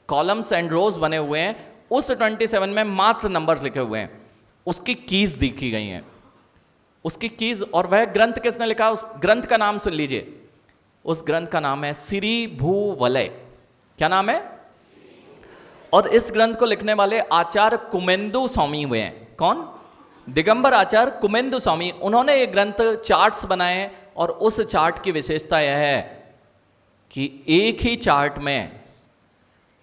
Speaker 1: कॉलम्स एंड रोज बने हुए हैं। उस 27 में मात्र नंबर्स लिखे हुए हैं, उसकी कीज दिखी गई हैं, उसकी कीज। और वह ग्रंथ किसने लिखा? उस ग्रंथ का नाम सुन लीजिए। उस ग्रंथ का नाम है श्री भूवलय। क्या नाम है? और इस ग्रंथ को लिखने वाले आचार्य कुमेंदु स्वामी हुए हैं। कौन? दिगंबर आचार्य कुमेंदु स्वामी। उन्होंने ये ग्रंथ चार्ट्स बनाए और उस चार्ट की विशेषता यह है कि एक ही चार्ट में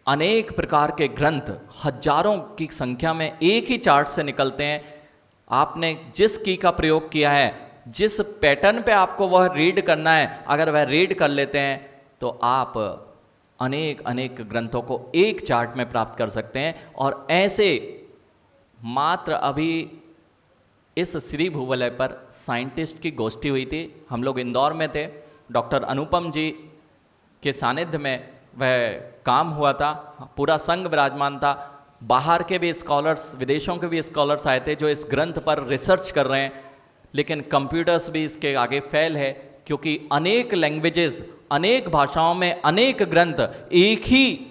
Speaker 1: अनेक प्रकार के ग्रंथ हजारों की संख्या में एक ही चार्ट से निकलते हैं। आपने जिस की का प्रयोग किया है, जिस पैटर्न पे आपको वह रीड करना है, अगर वह रीड कर लेते हैं तो आप अनेक अनेक ग्रंथों को एक चार्ट में प्राप्त कर सकते हैं। और ऐसे मात्र अभी इस श्री भूवलय पर साइंटिस्ट की गोष्ठी हुई थी। हम लोग इंदौर में थे, डॉक्टर अनुपम जी के सानिध्य में वह काम हुआ था, पूरा संघ विराजमान था। बाहर के भी स्कॉलर्स, विदेशों के भी स्कॉलर्स आए थे जो इस ग्रंथ पर रिसर्च कर रहे हैं। लेकिन कंप्यूटर्स भी इसके आगे फेल है, क्योंकि अनेक लैंग्वेजेस, अनेक भाषाओं में अनेक ग्रंथ एक ही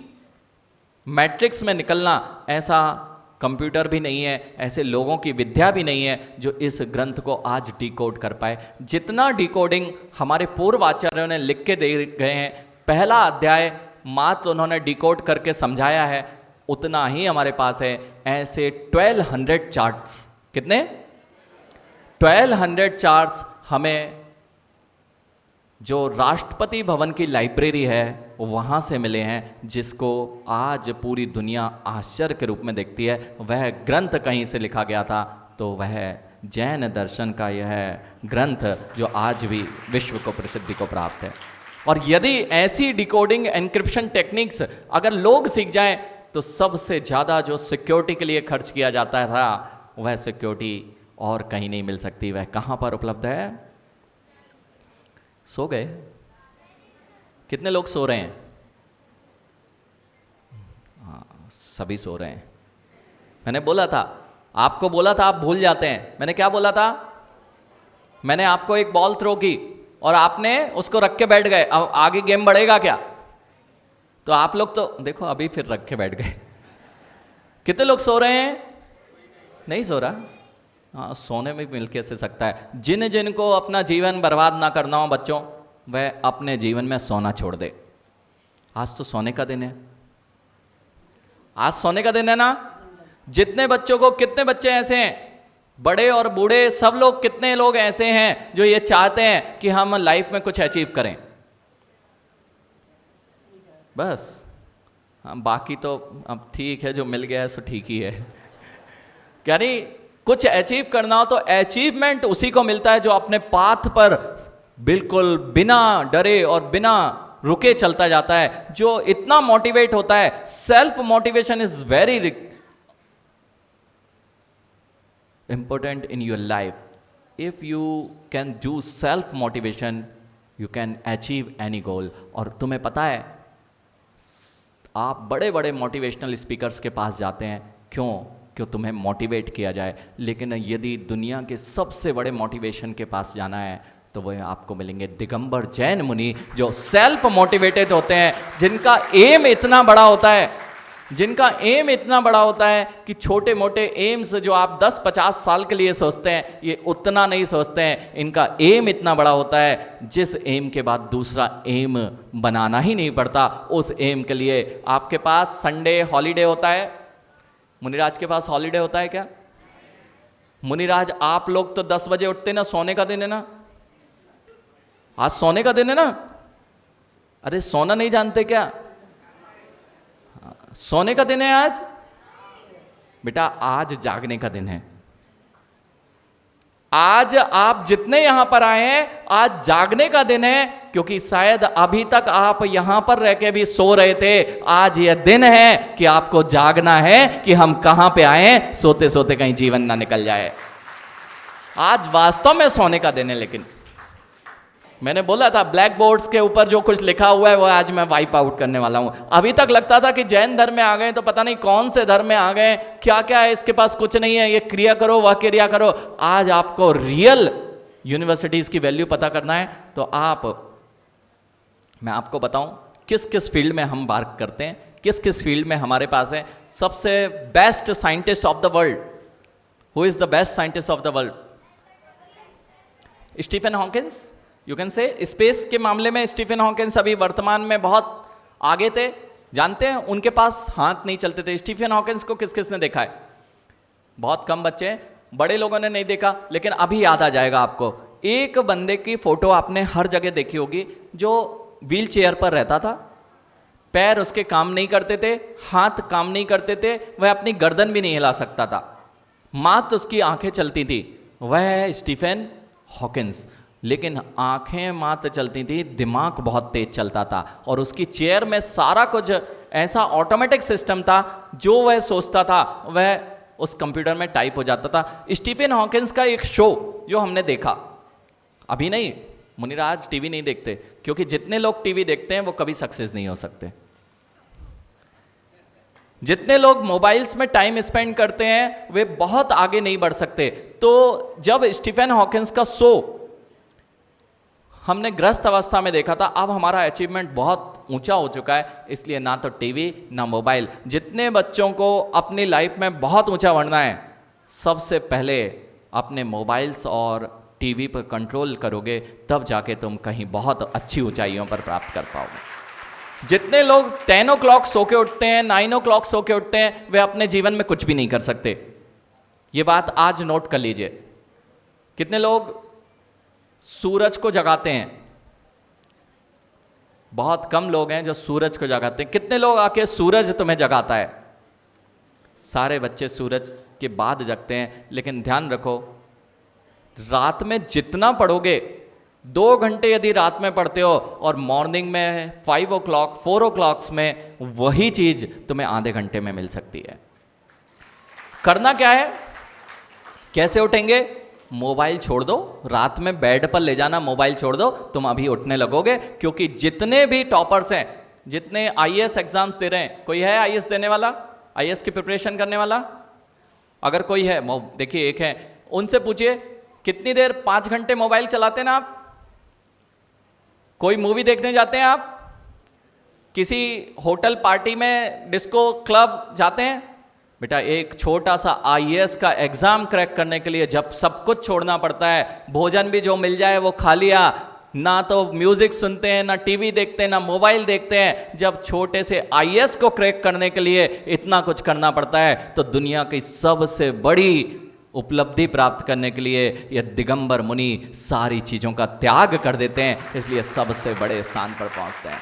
Speaker 1: मैट्रिक्स में निकलना, ऐसा कंप्यूटर भी नहीं है, ऐसे लोगों की विद्या भी नहीं है जो इस ग्रंथ को आज डिकोड कर पाए। जितना डिकोडिंग हमारे पूर्व आचार्यों ने लिख के दे गए हैं, पहला अध्याय मात्र उन्होंने डिकोड करके समझाया है, उतना ही हमारे पास है। ऐसे 1200 चार्ट्स, कितने? 1200 चार्ट्स हमें जो राष्ट्रपति भवन की लाइब्रेरी है वहाँ से मिले हैं, जिसको आज पूरी दुनिया आश्चर्य के रूप में देखती है। वह ग्रंथ कहीं से लिखा गया था, तो वह जैन दर्शन का यह ग्रंथ जो आज भी विश्व को प्रसिद्धि को प्राप्त है। और यदि ऐसी डिकोडिंग एन्क्रिप्शन टेक्निक्स अगर लोग सीख जाएं, तो सबसे ज़्यादा जो सिक्योरिटी के लिए खर्च किया जाता था, वह सिक्योरिटी और कहीं नहीं मिल सकती। वह कहाँ पर उपलब्ध है? सो गए? कितने लोग सो रहे हैं? हाँ, सभी सो रहे हैं। मैंने बोला था, आपको बोला था आप भूल जाते हैं। मैंने क्या बोला था? मैंने आपको एक बॉल थ्रो की और आपने उसको रख के बैठ गए। अब आगे गेम बढ़ेगा क्या? तो आप लोग तो देखो अभी फिर रख के बैठ गए। कितने लोग सो रहे हैं? नहीं सो रहा। हाँ, सोने में मिल के से सकता है। जिन जिनको अपना जीवन बर्बाद ना करना हो बच्चों, वह अपने जीवन में सोना छोड़ दे। आज तो सोने का दिन है, आज सोने का दिन है ना। जितने बच्चों को, कितने बच्चे ऐसे हैं, बड़े और बूढ़े सब लोग, कितने लोग ऐसे हैं जो ये चाहते हैं कि हम लाइफ में कुछ अचीव करें? बस हाँ, बाकी तो अब ठीक है, जो मिल गया है सो ठीक ही है। यानी कुछ अचीव करना हो तो अचीवमेंट उसी को मिलता है जो अपने पाथ पर बिल्कुल बिना डरे और बिना रुके चलता जाता है, जो इतना मोटिवेट होता है। Self motivation is very important in your life. If you can do self motivation, you can achieve any गोल। और तुम्हें पता है, आप बड़े बड़े मोटिवेशनल स्पीकर्स के पास जाते हैं, क्यों तुम्हें मोटिवेट किया जाए। लेकिन यदि दुनिया के सबसे बड़े मोटिवेशन के पास जाना है, तो वह आपको मिलेंगे दिगंबर जैन मुनि, जो सेल्फ मोटिवेटेड होते हैं, जिनका एम इतना बड़ा होता है, जिनका एम इतना बड़ा होता है कि छोटे मोटे एम्स जो आप 10-50 साल के लिए सोचते हैं, ये उतना नहीं सोचते हैं। इनका एम इतना बड़ा होता है, जिस एम के बाद दूसरा एम बनाना ही नहीं पड़ता। उस एम के लिए आपके पास संडे हॉलीडे होता है। मुनिराज के पास हॉलीडे होता है क्या? मुनिराज, आप लोग तो 10 बजे उठते ना, सोने का दिन है ना। आज सोने का दिन है ना। अरे सोना नहीं जानते क्या? सोने का दिन है आज बेटा, आज जागने का दिन है। आज आप जितने यहां पर आए हैं, आज जागने का दिन है, क्योंकि शायद अभी तक आप यहां पर रह के भी सो रहे थे। आज यह दिन है कि आपको जागना है कि हम कहां पे आए हैं। सोते सोते कहीं जीवन ना निकल जाए। आज वास्तव में सोने का दिन है। लेकिन मैंने बोला था, ब्लैक बोर्ड्स के ऊपर जो कुछ लिखा हुआ है वो आज मैं वाइप आउट करने वाला हूं। अभी तक लगता था कि जैन धर्म में आ गए तो पता नहीं कौन से धर्म में आ गए, क्या क्या है इसके पास, कुछ नहीं है, ये क्रिया करो वह क्रिया करो। आज आपको रियल यूनिवर्सिटीज की वैल्यू पता करना है तो मैं आपको बताऊं किस किस फील्ड में हम वर्क करते हैं, किस किस फील्ड में हमारे पास है सबसे best scientist of the world. Who is the best scientist of the world? Stephen Hawkins. You can say space के मामले में स्टीफन हॉकिंस अभी वर्तमान में बहुत आगे थे। जानते हैं, उनके पास हाथ नहीं चलते थे। स्टीफन हॉकिंस को किस किसने देखा है? बहुत कम बच्चे हैं, बड़े लोगों ने नहीं देखा, लेकिन अभी याद आ जाएगा आपको। एक बंदे की फोटो आपने हर जगह देखी होगी, जो व्हील चेयर पर रहता था, पैर उसके काम नहीं करते थे, हाथ काम नहीं करते थे, वह अपनी गर्दन भी नहीं हिला सकता था, मात्र उसकी आंखें चलती थी। वह है स्टीफन हॉकिंस। लेकिन आंखें मात्र चलती थी, दिमाग बहुत तेज चलता था, और उसकी चेयर में सारा कुछ ऐसा ऑटोमेटिक सिस्टम था, जो वह सोचता था वह उस कंप्यूटर में टाइप हो जाता था। स्टीफन हॉकिंस का एक शो जो हमने देखा, अभी नहीं, मुनिराज टीवी नहीं देखते, क्योंकि जितने लोग टीवी देखते हैं वो कभी सक्सेस नहीं हो सकते। जितने लोग मोबाइल्स में टाइम स्पेंड करते हैं वे बहुत आगे नहीं बढ़ सकते। तो जब स्टीफन हॉकिंस का शो हमने ग्रस्त अवस्था में देखा था, अब हमारा अचीवमेंट बहुत ऊंचा हो चुका है, इसलिए ना तो टीवी ना मोबाइल। जितने बच्चों को अपनी लाइफ में बहुत ऊंचा बढ़ना है, सबसे पहले अपने मोबाइल्स और टीवी पर कंट्रोल करोगे, तब जाके तुम कहीं बहुत अच्छी ऊंचाइयों पर प्राप्त कर पाओगे। जितने लोग 10 o'clock सो के उठते हैं, 9 o'clock सो के उठते हैं, वे अपने जीवन में कुछ भी नहीं कर सकते। ये बात आज नोट कर लीजिए। कितने लोग सूरज को जगाते हैं? बहुत कम लोग हैं जो सूरज को जगाते हैं। कितने लोग आके सूरज तुम्हें जगाता है? सारे बच्चे सूरज के बाद जगते हैं। लेकिन ध्यान रखो, रात में जितना पढ़ोगे, 2 घंटे यदि रात में पढ़ते हो और मॉर्निंग में 5 o'clock 4 o'clock में वही चीज तुम्हें आधे घंटे में मिल सकती है। करना क्या है? कैसे उठेंगे? मोबाइल छोड़ दो, रात में बेड पर ले जाना, मोबाइल छोड़ दो, तुम अभी उठने लगोगे। क्योंकि जितने भी टॉपर्स हैं, जितने आईएएस एग्जाम्स दे रहे हैं, कोई है आईएएस देने वाला, आईएएस की प्रिपरेशन करने वाला? अगर कोई है, देखिए एक है, उनसे पूछिए कितनी देर 5 घंटे मोबाइल चलाते हैं ना आप? कोई मूवी देखने जाते हैं आप? किसी होटल पार्टी में, डिस्को क्लब जाते हैं? बेटा, एक छोटा सा आईएएस का एग्जाम क्रैक करने के लिए जब सब कुछ छोड़ना पड़ता है, भोजन भी जो मिल जाए वो खा लिया, ना तो म्यूजिक सुनते हैं, ना टीवी देखते हैं, ना मोबाइल देखते हैं, जब छोटे से आईएएस को क्रैक करने के लिए इतना कुछ करना पड़ता है, तो दुनिया की सबसे बड़ी उपलब्धि प्राप्त करने के लिए ये दिगंबर मुनि सारी चीजों का त्याग कर देते हैं, इसलिए सबसे बड़े स्थान पर पहुंचते हैं।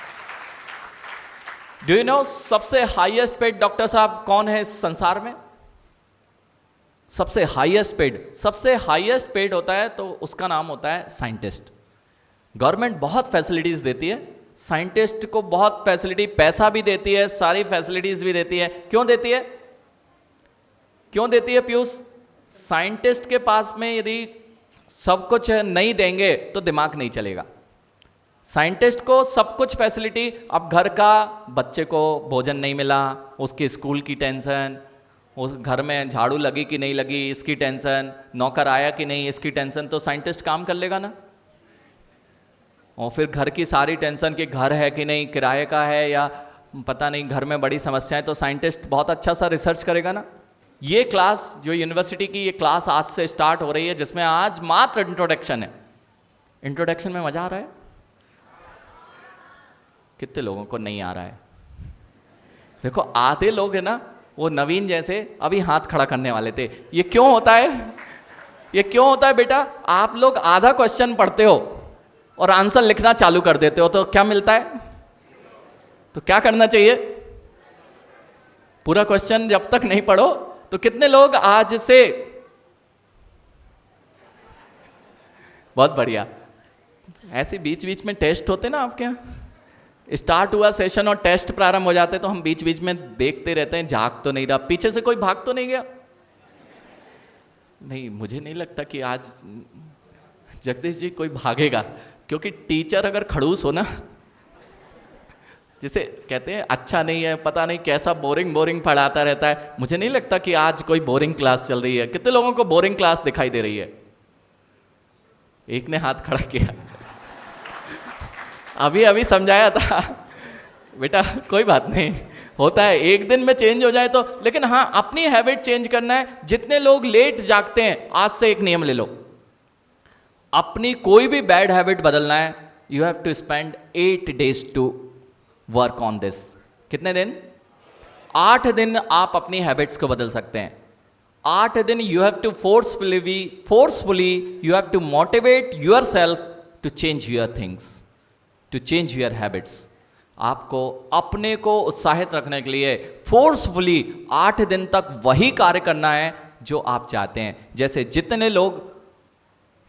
Speaker 1: डू यू नो सबसे हाईएस्ट पेड डॉक्टर साहब कौन है इस संसार में? सबसे हाईएस्ट पेड होता है तो उसका नाम होता है साइंटिस्ट। गवर्नमेंट बहुत फैसिलिटीज देती है, साइंटिस्ट को बहुत फैसिलिटी, पैसा भी देती है, सारी फैसिलिटीज भी देती है। क्यों देती है? क्यों देती है पीयूष? साइंटिस्ट के पास में यदि सब कुछ नहीं देंगे तो दिमाग नहीं चलेगा। साइंटिस्ट को सब कुछ फैसिलिटी, अब घर का, बच्चे को भोजन नहीं मिला, उसके स्कूल की टेंशन, उस घर में झाड़ू लगी कि नहीं लगी इसकी टेंशन, नौकर आया कि नहीं इसकी टेंशन, तो साइंटिस्ट काम कर लेगा ना। और फिर घर की सारी टेंशन कि घर है कि नहीं, किराए का है या पता नहीं घर में बड़ी समस्याएं, तो साइंटिस्ट बहुत अच्छा सा रिसर्च करेगा ना। ये क्लास जो यूनिवर्सिटी की ये क्लास आज से स्टार्ट हो रही है, जिसमें आज मात्र इंट्रोडक्शन है। इंट्रोडक्शन में मजा आ रहा है? कितने लोगों को नहीं आ रहा है? देखो आधे लोग है ना, वो नवीन जैसे अभी हाथ खड़ा करने वाले थे। ये क्यों होता है? ये क्यों होता है बेटा? आप लोग आधा क्वेश्चन पढ़ते हो और आंसर लिखना चालू कर देते हो, तो क्या मिलता है? तो क्या करना चाहिए? पूरा क्वेश्चन जब तक नहीं पढ़ो। तो कितने लोग आज से, बहुत बढ़िया, ऐसे बीच बीच में टेस्ट होते ना आपके यहाँ, स्टार्ट हुआ सेशन और टेस्ट प्रारंभ हो जाते, तो हम बीच बीच में देखते रहते हैं, झाग तो नहीं रहा, पीछे से कोई भाग तो नहीं गया? नहीं, मुझे नहीं लगता कि आज जगदीश जी कोई भागेगा, क्योंकि टीचर अगर खड़ूस हो ना, जिसे कहते हैं अच्छा नहीं है, पता नहीं कैसा बोरिंग पढ़ाता रहता है, मुझे नहीं लगता कि आज कोई बोरिंग क्लास चल रही है। कितने लोगों को बोरिंग क्लास दिखाई दे रही है? एक ने हाथ खड़ा किया। अभी समझाया था बेटा, कोई बात नहीं, होता है, एक दिन में चेंज हो जाए तो। लेकिन हाँ, अपनी हैबिट चेंज करना है। जितने लोग लेट जागते हैं, आज से एक नियम ले लो, अपनी कोई भी बैड हैबिट बदलना है, you have to spend 8 days to work on this. कितने दिन? 8 दिन आप अपनी हैबिट्स को बदल सकते हैं। 8 दिन you have to forcefully you have to motivate your self to change your things, to change your habits. आपको अपने को उत्साहित रखने के लिए फोर्सफुली 8 दिन तक वही कार्य करना है जो आप चाहते हैं। जैसे जितने लोग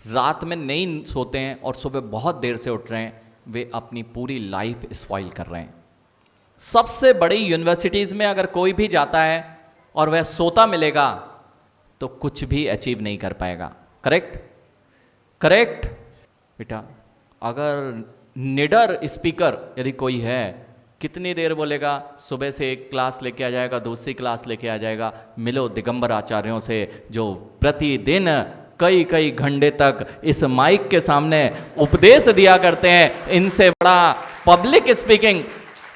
Speaker 1: रात में नहीं सोते हैं और सुबह बहुत देर से उठ रहे हैं, वे अपनी पूरी लाइफ स्पॉइल कर रहे हैं। सबसे बड़ी यूनिवर्सिटीज़ में अगर कोई भी जाता है और वह सोता मिलेगा तो कुछ भी अचीव नहीं कर पाएगा। करेक्ट बेटा? अगर निडर स्पीकर यदि कोई है, कितनी देर बोलेगा? सुबह से एक क्लास लेके आ जाएगा, दूसरी क्लास लेके आ जाएगा। मिलो दिगंबर आचार्यों से जो प्रतिदिन कई घंटे तक इस माइक के सामने उपदेश दिया करते हैं। इनसे बड़ा पब्लिक स्पीकिंग,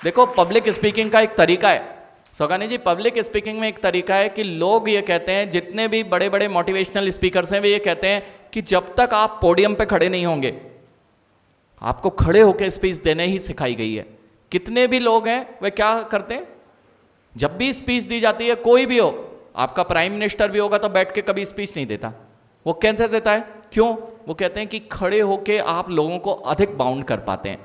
Speaker 1: देखो पब्लिक स्पीकिंग का एक तरीका है सौगानी जी, पब्लिक स्पीकिंग में एक तरीका है कि लोग ये कहते हैं, जितने भी बड़े बड़े मोटिवेशनल स्पीकर्स हैं, वे ये कहते हैं कि जब तक आप पोडियम पे खड़े नहीं होंगे, आपको खड़े होकर स्पीच देने ही सिखाई गई है, कितने भी लोग हैं वे क्या करते हैं, जब भी स्पीच दी जाती है, कोई भी हो, आपका प्राइम मिनिस्टर भी होगा तो बैठ के कभी स्पीच नहीं देता। वो कैसे देता है, क्यों? वो कहते हैं कि खड़े होके आप लोगों को अधिक बाउंड कर पाते हैं।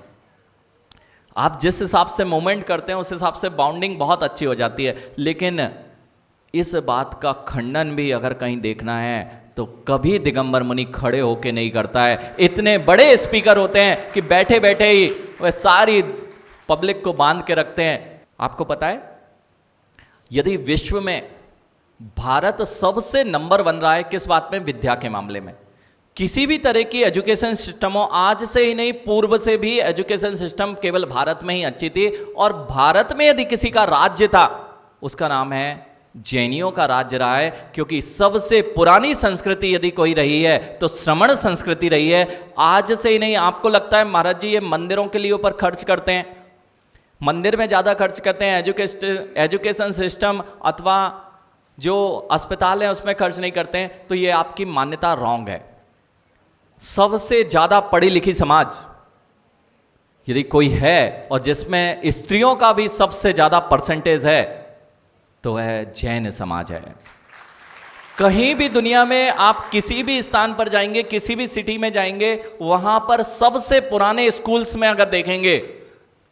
Speaker 1: आप जिस हिसाब से मूवमेंट करते हैं उस हिसाब से बाउंडिंग बहुत अच्छी हो जाती है। लेकिन इस बात का खंडन भी अगर कहीं देखना है तो कभी दिगंबर मुनि खड़े होके नहीं करता है। इतने बड़े स्पीकर होते हैं कि बैठे बैठे ही वह सारी पब्लिक को बांध के रखते हैं। आपको पता है, यदि विश्व में भारत सबसे नंबर 1 रहा है किस बात में, विद्या के मामले में, किसी भी तरह की एजुकेशन सिस्टम हो, आज से ही नहीं पूर्व से भी एजुकेशन सिस्टम केवल भारत में ही अच्छी थी। और भारत में यदि किसी का राज्य था उसका नाम है जैनियों का राज्य रहा है, क्योंकि सबसे पुरानी संस्कृति यदि कोई रही है तो श्रमण संस्कृति रही है। आज से ही नहीं, आपको लगता है महाराज जी ये मंदिरों के लिए ऊपर खर्च करते हैं, मंदिर में ज़्यादा खर्च करते हैं, एजुकेशन सिस्टम अथवा जो अस्पताल है उसमें खर्च नहीं करते हैं, तो ये आपकी मान्यता रॉन्ग है। सबसे ज़्यादा पढ़ी लिखी समाज यदि कोई है और जिसमें स्त्रियों का भी सबसे ज़्यादा परसेंटेज है तो वह जैन समाज है। कहीं भी दुनिया में आप किसी भी स्थान पर जाएंगे, किसी भी सिटी में जाएंगे, वहां पर सबसे पुराने स्कूल्स में अगर देखेंगे,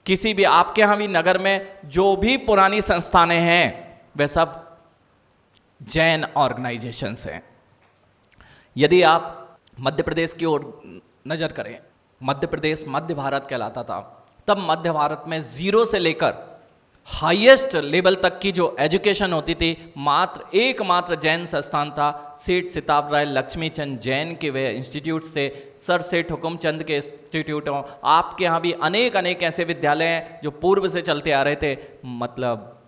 Speaker 1: किसी भी आपके यहां भी नगर में जो भी पुरानी संस्थानें हैं वे सब जैन ऑर्गेनाइजेशंस हैं। यदि आप मध्य प्रदेश की ओर नजर करें, मध्य प्रदेश मध्य भारत कहलाता था, तब मध्य भारत में 0 से लेकर हाईएस्ट लेवल तक की जो एजुकेशन होती थी एकमात्र जैन संस्थान था। सेठ सिताबराय लक्ष्मीचंद जैन के वे इंस्टीट्यूट्स थे, सर सेठ हुकुमचंद के इंस्टीट्यूट हों, आपके यहाँ भी अनेक अनेक ऐसे विद्यालय हैं जो पूर्व से चलते आ रहे थे। मतलब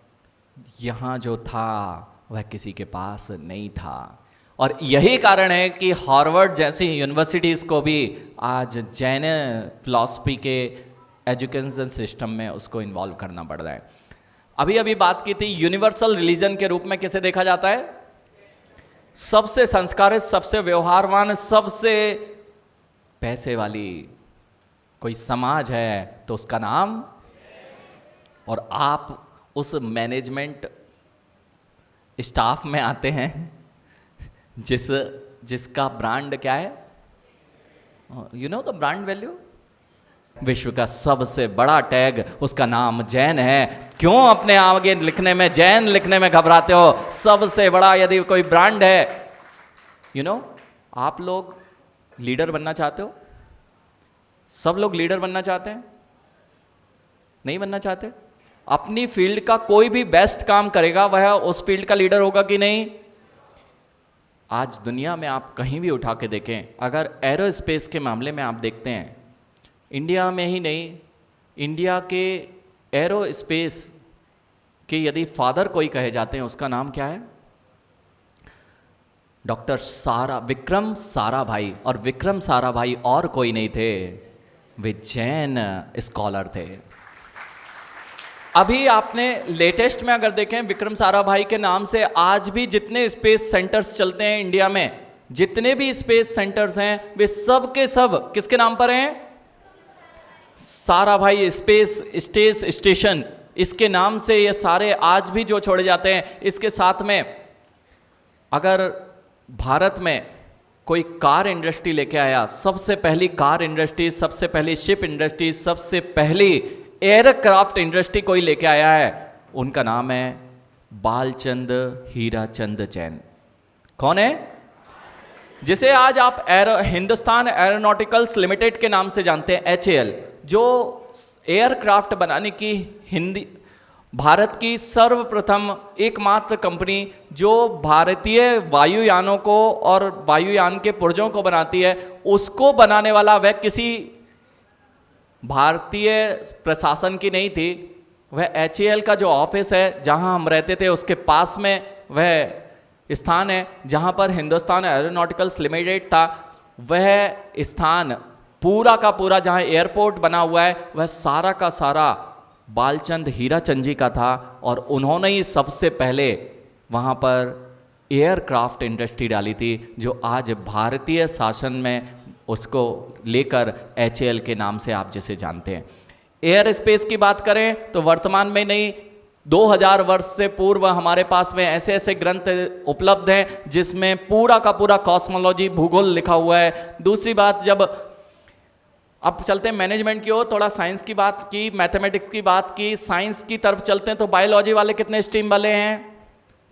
Speaker 1: यहाँ जो था वह किसी के पास नहीं था। और यही कारण है कि हार्वर्ड जैसी यूनिवर्सिटीज़ को भी आज जैन फिलॉसफी के एजुकेशन सिस्टम में उसको इन्वॉल्व करना पड़ रहा है। अभी अभी बात की थी, यूनिवर्सल रिलीजन के रूप में किसे देखा जाता है? सबसे संस्कारित, सबसे व्यवहारवान, सबसे पैसे वाली कोई समाज है तो उसका नाम, और आप उस मैनेजमेंट स्टाफ में आते हैं जिसका ब्रांड क्या है, you know the brand value, विश्व का सबसे बड़ा टैग उसका नाम जैन है। क्यों अपने आगे लिखने में जैन लिखने में घबराते हो? सबसे बड़ा यदि कोई ब्रांड है, यू नो, आप लोग लीडर बनना चाहते हो? सब लोग लीडर बनना चाहते हैं? नहीं बनना चाहते? अपनी फील्ड का कोई भी बेस्ट काम करेगा वह उस फील्ड का लीडर होगा कि नहीं? आज दुनिया में आप कहीं भी उठा के देखें, अगर एरोस्पेस के मामले में आप देखते हैं, इंडिया में ही नहीं, इंडिया के एरोस्पेस के यदि फादर कोई कहे जाते हैं उसका नाम क्या है? डॉक्टर विक्रम साराभाई। और विक्रम साराभाई और कोई नहीं थे, वे जैन स्कॉलर थे। अभी आपने लेटेस्ट में अगर देखें, विक्रम साराभाई के नाम से आज भी जितने स्पेस सेंटर्स चलते हैं इंडिया में, जितने भी स्पेस सेंटर्स हैं वे सब के सब किसके नाम पर हैं? साराभाई स्पेस स्टेशन, इसके नाम से ये सारे आज भी जो छोड़े जाते हैं। इसके साथ में अगर भारत में कोई कार इंडस्ट्री लेके आया, सबसे पहली कार इंडस्ट्री, सबसे पहली शिप इंडस्ट्री, सबसे पहली एयरक्राफ्ट इंडस्ट्री कोई लेके आया है, उनका नाम है बालचंद हीराचंद जैन। कौन है? जिसे आज आप हिंदुस्तान एरोनॉटिकल्स लिमिटेड के नाम से जानते हैं, HAL, जो एयरक्राफ्ट बनाने की भारत की सर्वप्रथम एकमात्र कंपनी जो भारतीय वायुयानों को और वायुयान के पुर्जों को बनाती है, उसको बनाने वाला वह किसी भारतीय प्रशासन की नहीं थी। वह HAL का जो ऑफिस है जहां हम रहते थे उसके पास में वह स्थान है जहां पर हिंदुस्तान एरोनॉटिकल्स लिमिटेड था। वह स्थान पूरा का पूरा जहां एयरपोर्ट बना हुआ है वह सारा का सारा बालचंद हीराचंद जी का था, और उन्होंने ही सबसे पहले वहाँ पर एयरक्राफ्ट इंडस्ट्री डाली थी, जो आज भारतीय शासन में उसको लेकर HAL के नाम से आप जिसे जानते हैं। एयर स्पेस की बात करें तो वर्तमान में नहीं, 2000 वर्ष से पूर्व हमारे पास में ऐसे ऐसे ग्रंथ उपलब्ध हैं जिसमें पूरा का पूरा कॉस्मोलॉजी, भूगोल लिखा हुआ है। दूसरी बात, जब अब चलते हैं मैनेजमेंट की ओर, थोड़ा साइंस की बात की, मैथमेटिक्स की बात की, साइंस की तरफ चलते हैं तो बायोलॉजी वाले कितने स्ट्रीम वाले हैं?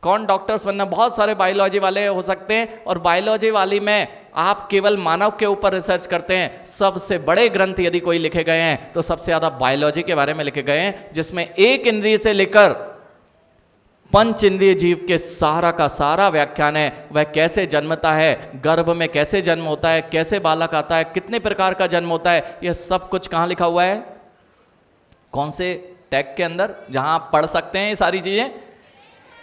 Speaker 1: कौन डॉक्टर्स बनना? बहुत सारे बायोलॉजी वाले हो सकते हैं। और बायोलॉजी वाली में आप केवल मानव के ऊपर रिसर्च करते हैं। सबसे बड़े ग्रंथ यदि कोई लिखे गए हैं तो सबसे ज़्यादा बायोलॉजी के बारे में लिखे गए हैं, जिसमें एक इंद्रिय से लेकर पंच इंद्रिय जीव के सारा का सारा व्याख्यान है। वह कैसे जन्मता है, गर्भ में कैसे जन्म होता है, कैसे बालक आता है, कितने प्रकार का जन्म होता है, यह सब कुछ कहाँ लिखा हुआ है? कौन से टैग के अंदर, जहां आप पढ़ सकते हैं ये सारी चीजें।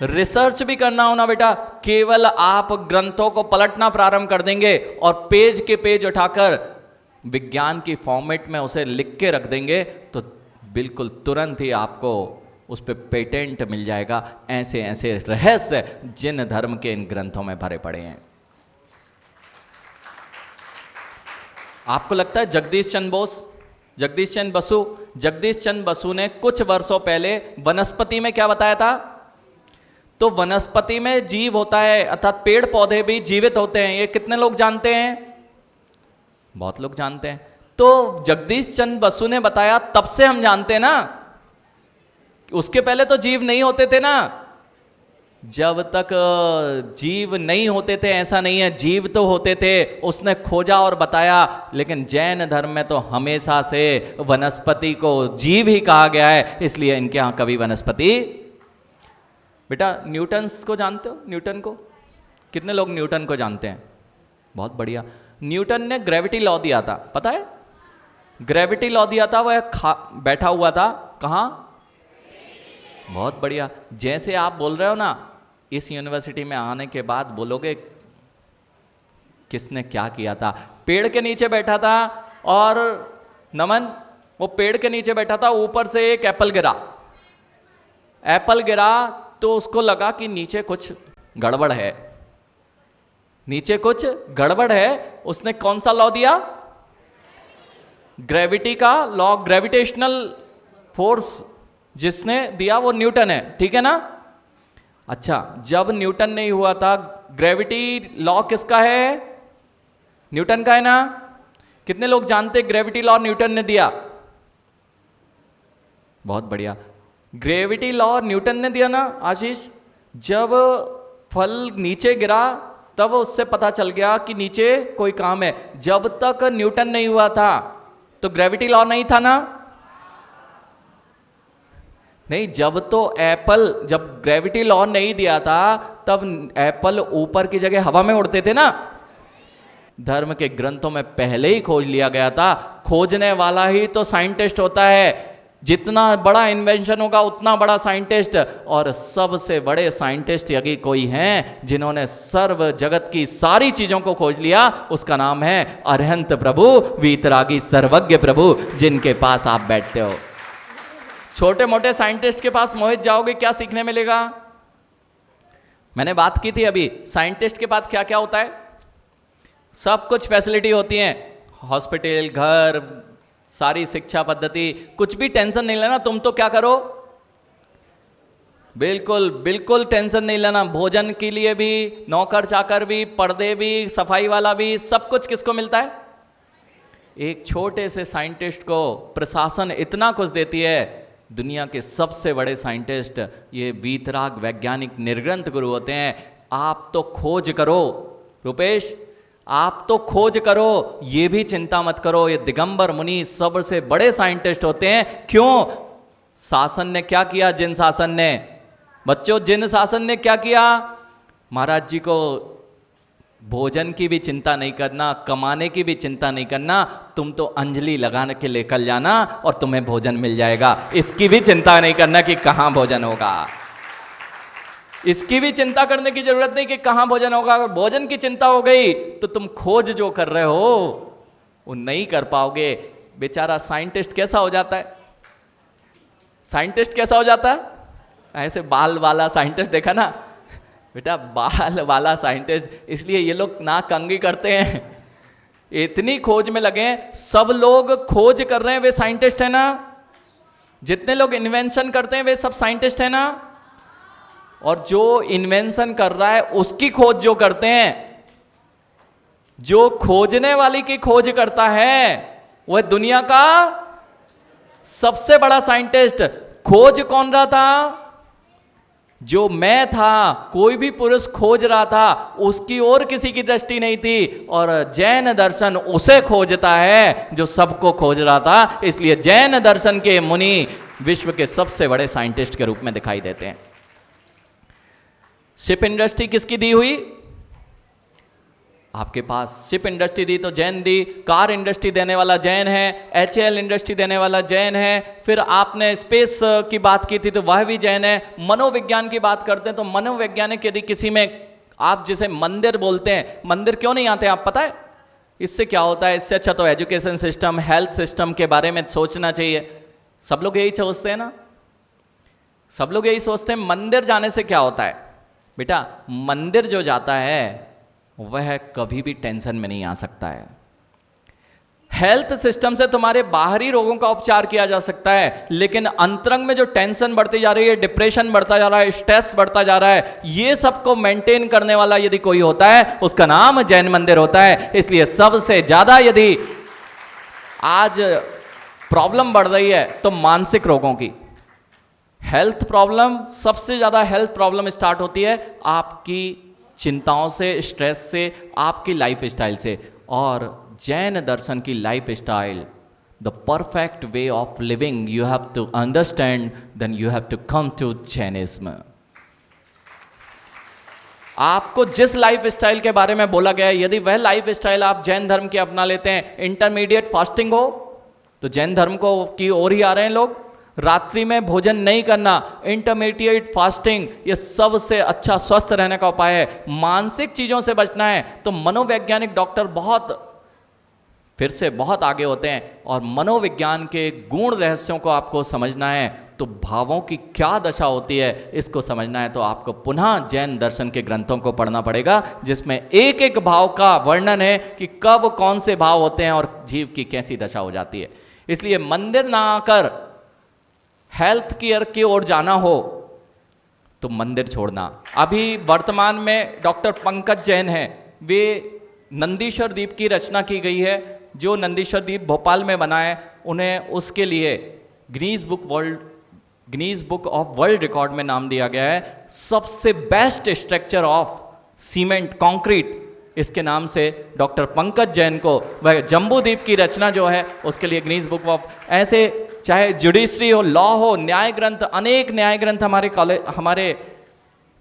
Speaker 1: रिसर्च भी करना हो ना बेटा, केवल आप ग्रंथों को पलटना प्रारंभ कर देंगे और पेज के पेज उठाकर विज्ञान की फॉर्मेट में उसे लिख के रख देंगे तो बिल्कुल तुरंत ही आपको उस पर पेटेंट मिल जाएगा। ऐसे ऐसे रहस्य जिन धर्म के इन ग्रंथों में भरे पड़े हैं। आपको लगता है जगदीश चंद्र बोस, जगदीश चंद्र बसु ने कुछ वर्षों पहले वनस्पति में क्या बताया था? तो वनस्पति में जीव होता है, अर्थात पेड़ पौधे भी जीवित होते हैं। ये कितने लोग जानते हैं? बहुत लोग जानते हैं। तो जगदीश चंद्र बसु ने बताया, तब से हम जानते हैं ना। उसके पहले तो जीव नहीं होते थे ना। जब तक जीव नहीं होते थे ऐसा नहीं है, जीव तो होते थे, उसने खोजा और बताया। लेकिन जैन धर्म में तो हमेशा से वनस्पति को जीव ही कहा गया है, इसलिए इनके यहां कभी वनस्पति। बेटा न्यूटन को जानते हो? न्यूटन को कितने लोग न्यूटन को जानते हैं? बहुत बढ़िया। न्यूटन ने ग्रेविटी लॉ दिया था, पता है? ग्रेविटी लॉ दिया था, वह बैठा हुआ था कहाँ? बहुत बढ़िया। जैसे आप बोल रहे हो ना, इस यूनिवर्सिटी में आने के बाद बोलोगे किसने क्या किया था। पेड़ के नीचे बैठा था और नमन, वो पेड़ के नीचे बैठा था, ऊपर से एक एप्पल गिरा तो उसको लगा कि नीचे कुछ गड़बड़ है, नीचे कुछ गड़बड़ है। उसने कौन सा लॉ दिया? ग्रेविटी का लॉ, ग्रेविटेशनल फोर्स जिसने दिया वो न्यूटन है, ठीक है ना? अच्छा, जब न्यूटन नहीं हुआ था, ग्रेविटी लॉ किसका है? न्यूटन का है ना? कितने लोग जानते ग्रेविटी लॉ न्यूटन ने दिया? बहुत बढ़िया। ग्रेविटी लॉ न्यूटन ने दिया ना आशीष। जब फल नीचे गिरा तब उससे पता चल गया कि नीचे कोई काम है। जब तक न्यूटन नहीं हुआ था तो ग्रेविटी लॉ नहीं था ना? नहीं, जब ग्रेविटी लॉ नहीं दिया था तब एप्पल ऊपर की जगह हवा में उड़ते थे ना। धर्म के ग्रंथों में पहले ही खोज लिया गया था। खोजने वाला ही तो साइंटिस्ट होता है। जितना बड़ा इन्वेंशन होगा उतना बड़ा साइंटिस्ट। और सबसे बड़े साइंटिस्ट यदि कोई हैं जिन्होंने सर्व जगत की सारी चीजों को खोज लिया, उसका नाम है अरहंत प्रभु, वीतरागी सर्वज्ञ प्रभु, जिनके पास आप बैठते हो। छोटे मोटे साइंटिस्ट के पास मोहित जाओगे, क्या सीखने मिलेगा? मैंने बात की थी अभी, साइंटिस्ट के पास क्या क्या होता है? सब कुछ फैसिलिटी होती है, हॉस्पिटल, घर, सारी शिक्षा पद्धति, कुछ भी टेंशन नहीं लेना। तुम तो क्या करो, बिल्कुल टेंशन नहीं लेना। भोजन के लिए भी, नौकर चाकर भी, पर्दे भी, सफाई वाला भी, सब कुछ किसको मिलता है? एक छोटे से साइंटिस्ट को प्रशासन इतना कुछ देती है। दुनिया के सबसे बड़े साइंटिस्ट ये वीतराग वैज्ञानिक निर्ग्रंथ गुरु होते हैं। आप तो खोज करो रुपेश, आप तो खोज करो, ये भी चिंता मत करो। ये दिगंबर मुनि सबसे बड़े साइंटिस्ट होते हैं। क्यों? शासन ने क्या किया? जिन शासन ने, बच्चों जिन शासन ने क्या किया? महाराज जी को भोजन की भी चिंता नहीं करना, कमाने की भी चिंता नहीं करना, तुम तो अंजलि लगाने के लेकर जाना और तुम्हें भोजन मिल जाएगा। इसकी भी चिंता नहीं करना कि कहाँ भोजन होगा। इसकी भी चिंता करने की जरूरत नहीं कि कहां भोजन होगा। अगर भोजन की चिंता हो गई तो तुम खोज जो कर रहे हो वो नहीं कर पाओगे। बेचारा साइंटिस्ट कैसा हो जाता है? साइंटिस्ट कैसा हो जाता है? ऐसे बाल वाला साइंटिस्ट देखा ना बेटा, बाल वाला साइंटिस्ट। इसलिए ये लोग नाक कंगी करते हैं, इतनी खोज में लगे। सब लोग खोज कर रहे हैं, वे साइंटिस्ट है ना। जितने लोग इन्वेंशन करते हैं वे सब साइंटिस्ट हैं ना, और जो इन्वेंशन कर रहा है उसकी खोज जो करते हैं, जो खोजने वाली की खोज करता है वह दुनिया का सबसे बड़ा साइंटिस्ट। खोज कौन रहा था? जो मैं था, कोई भी पुरुष खोज रहा था, उसकी और किसी की दृष्टि नहीं थी, और जैन दर्शन उसे खोजता है जो सबको खोज रहा था। इसलिए जैन दर्शन के मुनि विश्व के सबसे बड़े साइंटिस्ट के रूप में दिखाई देते हैं। शिप इंडस्ट्री किसकी दी हुई? आपके पास शिप इंडस्ट्री दी तो जैन दी, कार इंडस्ट्री देने वाला जैन है, HAL इंडस्ट्री देने वाला जैन है, फिर आपने स्पेस की बात की थी तो वह भी जैन है। मनोविज्ञान की बात करते हैं तो मनोवैज्ञानिक यदि किसी में, आप जिसे मंदिर बोलते हैं, मंदिर क्यों नहीं आते आप पता है? इससे क्या होता है? इससे अच्छा तो एजुकेशन सिस्टम, हेल्थ सिस्टम के बारे में सोचना चाहिए। सब लोग यही सोचते हैं ना, सब लोग यही सोचते हैं मंदिर जाने से क्या होता है। बेटा मंदिर जो जाता है वह कभी भी टेंशन में नहीं आ सकता है। हेल्थ सिस्टम से तुम्हारे बाहरी रोगों का उपचार किया जा सकता है, लेकिन अंतरंग में जो टेंशन बढ़ती जा रही है, डिप्रेशन बढ़ता जा रहा है, स्ट्रेस बढ़ता जा रहा है, ये सबको मेंटेन करने वाला यदि कोई होता है उसका नाम जैन मंदिर होता है। इसलिए सबसे ज्यादा यदि आज प्रॉब्लम बढ़ रही है तो मानसिक रोगों की, हेल्थ प्रॉब्लम, सबसे ज्यादा हेल्थ प्रॉब्लम स्टार्ट होती है आपकी चिंताओं से, स्ट्रेस से, आपकी लाइफ स्टाइल से। और जैन दर्शन की life style, the perfect way of living you have to understand, then you have to come to Jainism. आपको जिस लाइफ स्टाइल के बारे में बोला गया है, यदि वह लाइफ स्टाइल आप जैन धर्म की अपना लेते हैं, इंटरमीडिएट फास्टिंग हो तो जैन धर्म को की ओर ही आ रहे हैं लोग। रात्रि में भोजन नहीं करना, इंटरमीडिएट फास्टिंग, ये सबसे अच्छा स्वस्थ रहने का उपाय है। मानसिक चीजों से बचना है तो मनोवैज्ञानिक डॉक्टर फिर से बहुत आगे होते हैं, और मनोविज्ञान के गूढ़ रहस्यों को आपको समझना है तो भावों की क्या दशा होती है इसको समझना है तो आपको पुनः जैन दर्शन के ग्रंथों को पढ़ना पड़ेगा, जिसमें एक एक भाव का वर्णन है कि कब कौन से भाव होते हैं और जीव की कैसी दशा हो जाती है। इसलिए मंदिर ना आकर हेल्थ केयर की ओर जाना हो तो मंदिर छोड़ना। अभी वर्तमान में डॉक्टर पंकज जैन हैं, वे नंदीश्वर द्वीप की रचना की गई है, जो नंदीश्वर द्वीप भोपाल में बना है, उन्हें उसके लिए Guinness book of world record में नाम दिया गया है। सबसे best structure of cement concrete, इसके नाम से डॉक्टर पंकज जैन को, वह जम्बू द्वीप की रचना जो है उसके लिए गिनीज बुक ऑफ, ऐसे चाहे जुडिशरी हो, लॉ हो, न्याय ग्रंथ, अनेक न्याय ग्रंथ हमारे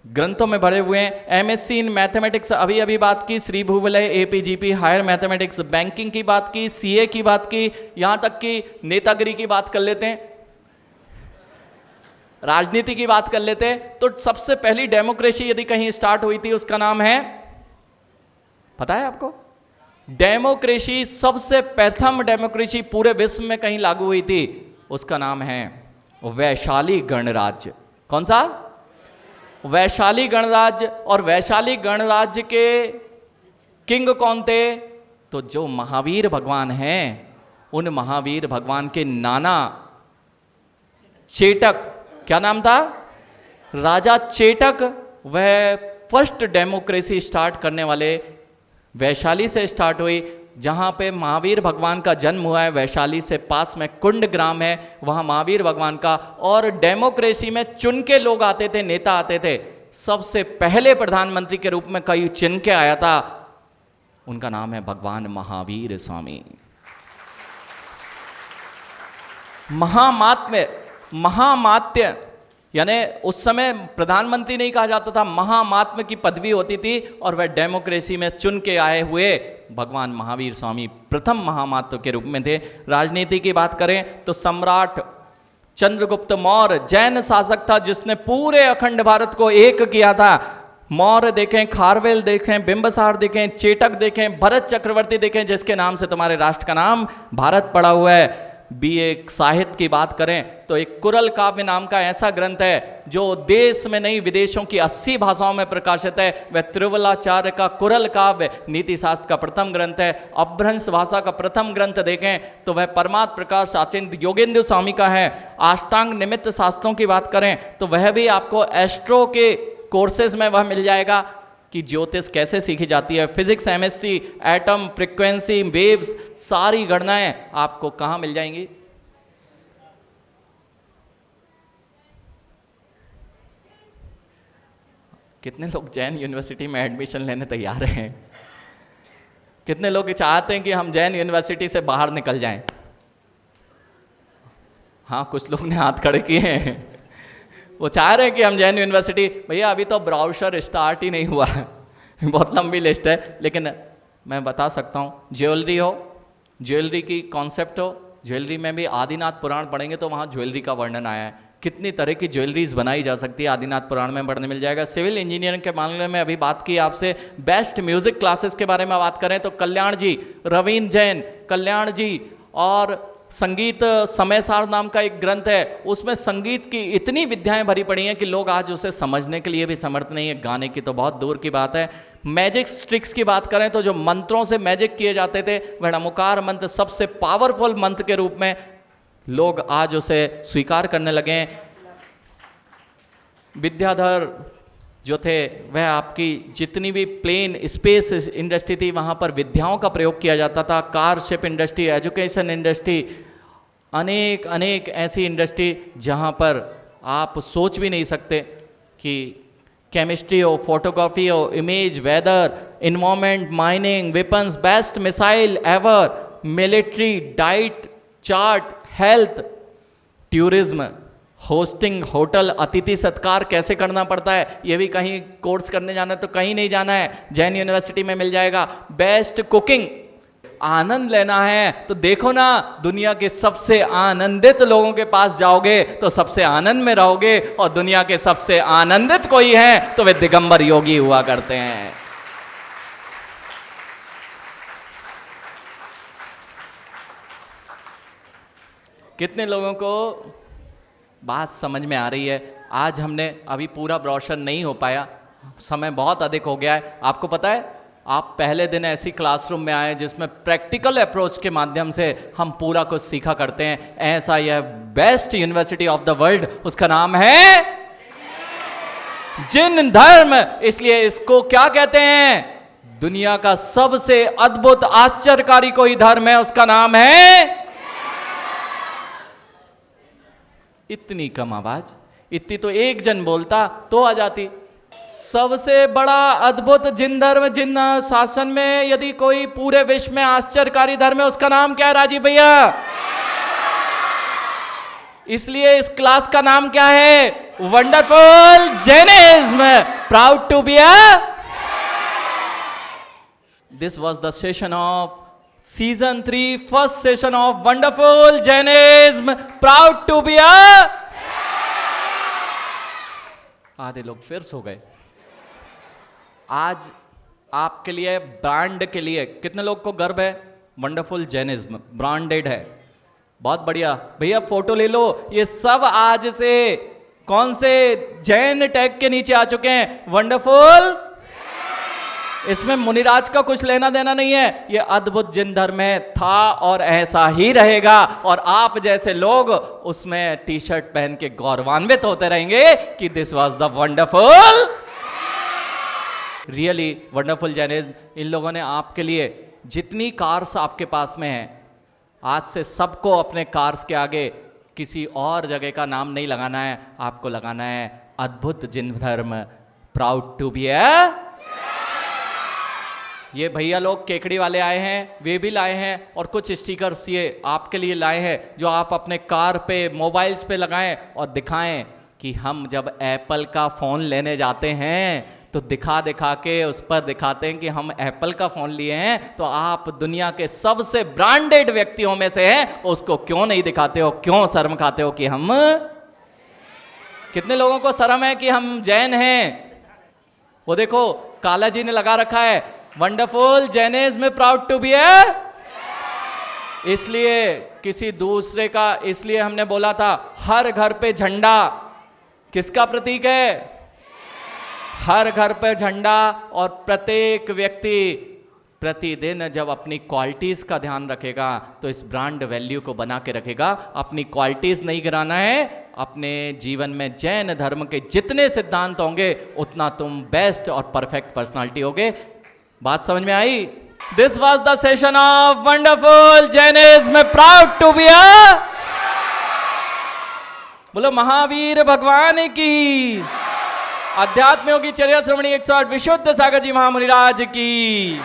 Speaker 1: ग्रंथों में भरे हुए हैं। MSc इन मैथमेटिक्स अभी अभी बात की, श्री भूविलय APGP हायर मैथमेटिक्स, बैंकिंग की बात की, CA की बात की, यहां तक कि नेतागिरी की बात कर लेते हैं, राजनीति की बात कर लेते हैं। तो सबसे पहली डेमोक्रेसी यदि कहीं स्टार्ट हुई थी उसका नाम है, पता है आपको? डेमोक्रेसी, सबसे प्रथम डेमोक्रेसी पूरे विश्व में कहीं लागू हुई थी, उसका नाम है वैशाली गणराज्य। कौन सा? वैशाली गणराज्य। और वैशाली गणराज्य के किंग कौन थे? तो जो महावीर भगवान हैं, उन महावीर भगवान के नाना चेटक, क्या नाम था? राजा चेटक, वह फर्स्ट डेमोक्रेसी स्टार्ट करने वाले वैशाली से स्टार्ट हुई, जहाँ पे महावीर भगवान का जन्म हुआ है। वैशाली से पास में कुंड ग्राम है, वहाँ महावीर भगवान का, और डेमोक्रेसी में चुन के लोग आते थे, नेता आते थे। सबसे पहले प्रधानमंत्री के रूप में कई चुन के आया था, उनका नाम है भगवान महावीर स्वामी। महामात्य यानी उस समय प्रधानमंत्री नहीं कहा जाता था, महामात्म की पदवी होती थी, और वह डेमोक्रेसी में चुन के आए हुए भगवान महावीर स्वामी प्रथम महामात्म के रूप में थे। राजनीति की बात करें तो सम्राट चंद्रगुप्त मौर्य जैन शासक था, जिसने पूरे अखंड भारत को एक किया था। मौर्य देखें, खारवेल देखें, बिंबसार देखें, चेटक देखें, भरत चक्रवर्ती देखें, जिसके नाम से तुम्हारे राष्ट्र का नाम भारत पड़ा हुआ है। बीए साहित्य की बात करें तो एक कुरल काव्य नाम का ऐसा ग्रंथ है जो देश में नहीं विदेशों की 80 भाषाओं में प्रकाशित है। वह त्रिवलाचार्य का कुरल काव्य नीति शास्त्र का प्रथम ग्रंथ है। अपभ्रंश भाषा का प्रथम ग्रंथ देखें तो वह परमात्म प्रकाश आचार्य योगेंद्र स्वामी का है। अष्टांग निमित्त शास्त्रों की बात करें तो वह भी आपको एस्ट्रो के कोर्सेज में वह मिल जाएगा कि ज्योतिष कैसे सीखी जाती है। Physics, chemistry, atom, frequency, waves, सारी गणनाएं आपको कहां मिल जाएंगी? कितने लोग जैन यूनिवर्सिटी में एडमिशन लेने तैयार हैं? कितने लोग चाहते हैं कि हम जैन यूनिवर्सिटी से बाहर निकल जाएं? हाँ, कुछ लोग ने हाथ खड़े किए हैं। वो चाह रहे हैं कि हम जैन यूनिवर्सिटी, भैया अभी तो ब्राउज़र स्टार्ट ही नहीं हुआ है। बहुत लंबी लिस्ट है, लेकिन मैं बता सकता हूँ। ज्वेलरी हो, ज्वेलरी की कॉन्सेप्ट हो, ज्वेलरी में भी आदिनाथ पुराण पढ़ेंगे तो वहाँ ज्वेलरी का वर्णन आया है। कितनी तरह की ज्वेलरीज बनाई जा सकती है आदिनाथ पुराण में पढ़ने मिल जाएगा। सिविल इंजीनियरिंग के मामले में अभी बात की आपसे। बेस्ट म्यूजिक क्लासेस के बारे में बात करें तो कल्याण जी, रवीन जैन, कल्याण जी, और संगीत समय सार नाम का एक ग्रंथ है, उसमें संगीत की इतनी विद्याएं भरी पड़ी हैं कि लोग आज उसे समझने के लिए भी समर्थ नहीं है, गाने की तो बहुत दूर की बात है। मैजिक ट्रिक्स की बात करें तो जो मंत्रों से मैजिक किए जाते थे, वह नमोकार मंत्र सबसे पावरफुल मंत्र के रूप में लोग आज उसे स्वीकार करने लगे हैं। विद्याधर जो थे वह आपकी जितनी भी प्लेन स्पेस इंडस्ट्री थी वहाँ पर विद्याओं का प्रयोग किया जाता था। Car ship industry, education industry, अनेक अनेक ऐसी इंडस्ट्री जहाँ पर आप सोच भी नहीं सकते कि केमिस्ट्री हो, फोटोग्राफी हो, image, weather, environment, mining, weapons, best missile ever, military, diet chart, health, tourism, hosting, hotel, अतिथि सत्कार कैसे करना पड़ता है, ये भी कहीं कोर्स करने जाना है तो कहीं नहीं जाना है, जैन यूनिवर्सिटी में मिल जाएगा। बेस्ट कुकिंग, आनंद लेना है तो देखो ना, दुनिया के सबसे आनंदित लोगों के पास जाओगे तो सबसे आनंद में रहोगे, और दुनिया के सबसे आनंदित कोई हैं तो वे दिगंबर योगी हुआ करते हैं। कितने लोगों को बात समझ में आ रही है? आज हमने अभी पूरा ब्रोशर नहीं हो पाया, समय बहुत अधिक हो गया है। आपको पता है, आप पहले दिन ऐसी क्लासरूम में आए जिसमें प्रैक्टिकल अप्रोच के माध्यम से हम पूरा कुछ सीखा करते हैं। ऐसा यह best university of the world, उसका नाम है जिन धर्म। इसलिए इसको क्या कहते हैं? दुनिया का सबसे अद्भुत आश्चर्यकारी कोई धर्म है, उसका नाम है। इतनी कम आवाज, इतनी तो एक जन बोलता तो आ जाती। सबसे बड़ा अद्भुत जिन धर्म, जिन शासन में यदि कोई पूरे विश्व में आश्चर्यकारी धर्म है, उसका नाम क्या है राजीव भैया? इसलिए इस क्लास का नाम क्या है? Wonderful Jainism, proud to be a. This was the session of Season 3, first session of Wonderful Jainism, proud to be a। आधे लोग फिर सो गए। आज आपके लिए, ब्रांड के लिए, कितने लोग को गर्व है? वंडरफुल जैनिज्म ब्रांडेड है, बहुत बढ़िया। भैया फोटो ले लो, ये सब आज से कौन से जैन टैग के नीचे आ चुके हैं? वंडरफुल। इसमें मुनिराज का कुछ लेना देना नहीं है, ये अद्भुत जिन धर्म है, था और ऐसा ही रहेगा। और आप जैसे लोग उसमें टी शर्ट पहन के गौरवान्वित होते रहेंगे कि this was the wonderful, really wonderful Jainism. इन लोगों ने आपके लिए जितनी कार्स आपके पास में है, आज से सबको अपने कार्स के आगे किसी और जगह का नाम नहीं लगाना है, आपको लगाना है अद्भुत जिन धर्म, प्राउड टू बी ए। ये भैया लोग केकड़ी वाले आए हैं, वे भी लाए हैं, और कुछ स्टिकर्स ये आपके लिए लाए हैं जो आप अपने कार पे, मोबाइल्स पे लगाएं और दिखाएं कि हम जब एप्पल का फ़ोन लेने जाते हैं तो दिखा दिखा के उस पर दिखाते हैं कि हम एप्पल का फ़ोन लिए हैं। तो आप दुनिया के सबसे ब्रांडेड व्यक्तियों में से हैं, उसको क्यों नहीं दिखाते हो? क्यों शर्म खाते हो कि हम? कितने लोगों को शर्म है कि हम जैन हैं? वो देखो काला जी ने लगा रखा है wonderful Jainism, proud to be a. इसलिए किसी दूसरे का, इसलिए हमने बोला था हर घर पे झंडा किसका प्रतीक है? हर घर पे झंडा। और प्रत्येक व्यक्ति प्रतिदिन जब अपनी क्वालिटीज का ध्यान रखेगा तो इस ब्रांड वैल्यू को बना के रखेगा। अपनी क्वालिटीज नहीं गिराना है, अपने जीवन में जैन धर्म के जितने सिद्धांत होंगे उतना तुम बेस्ट और परफेक्ट पर्सनालिटी होगे। बात समझ में आई? This was the session of wonderful Jainism, proud to be a, बोलो महावीर भगवान की, अध्यात्म योगी चर्या श्रवणी 108 विशुद्ध सागर जी महामुनिराज की।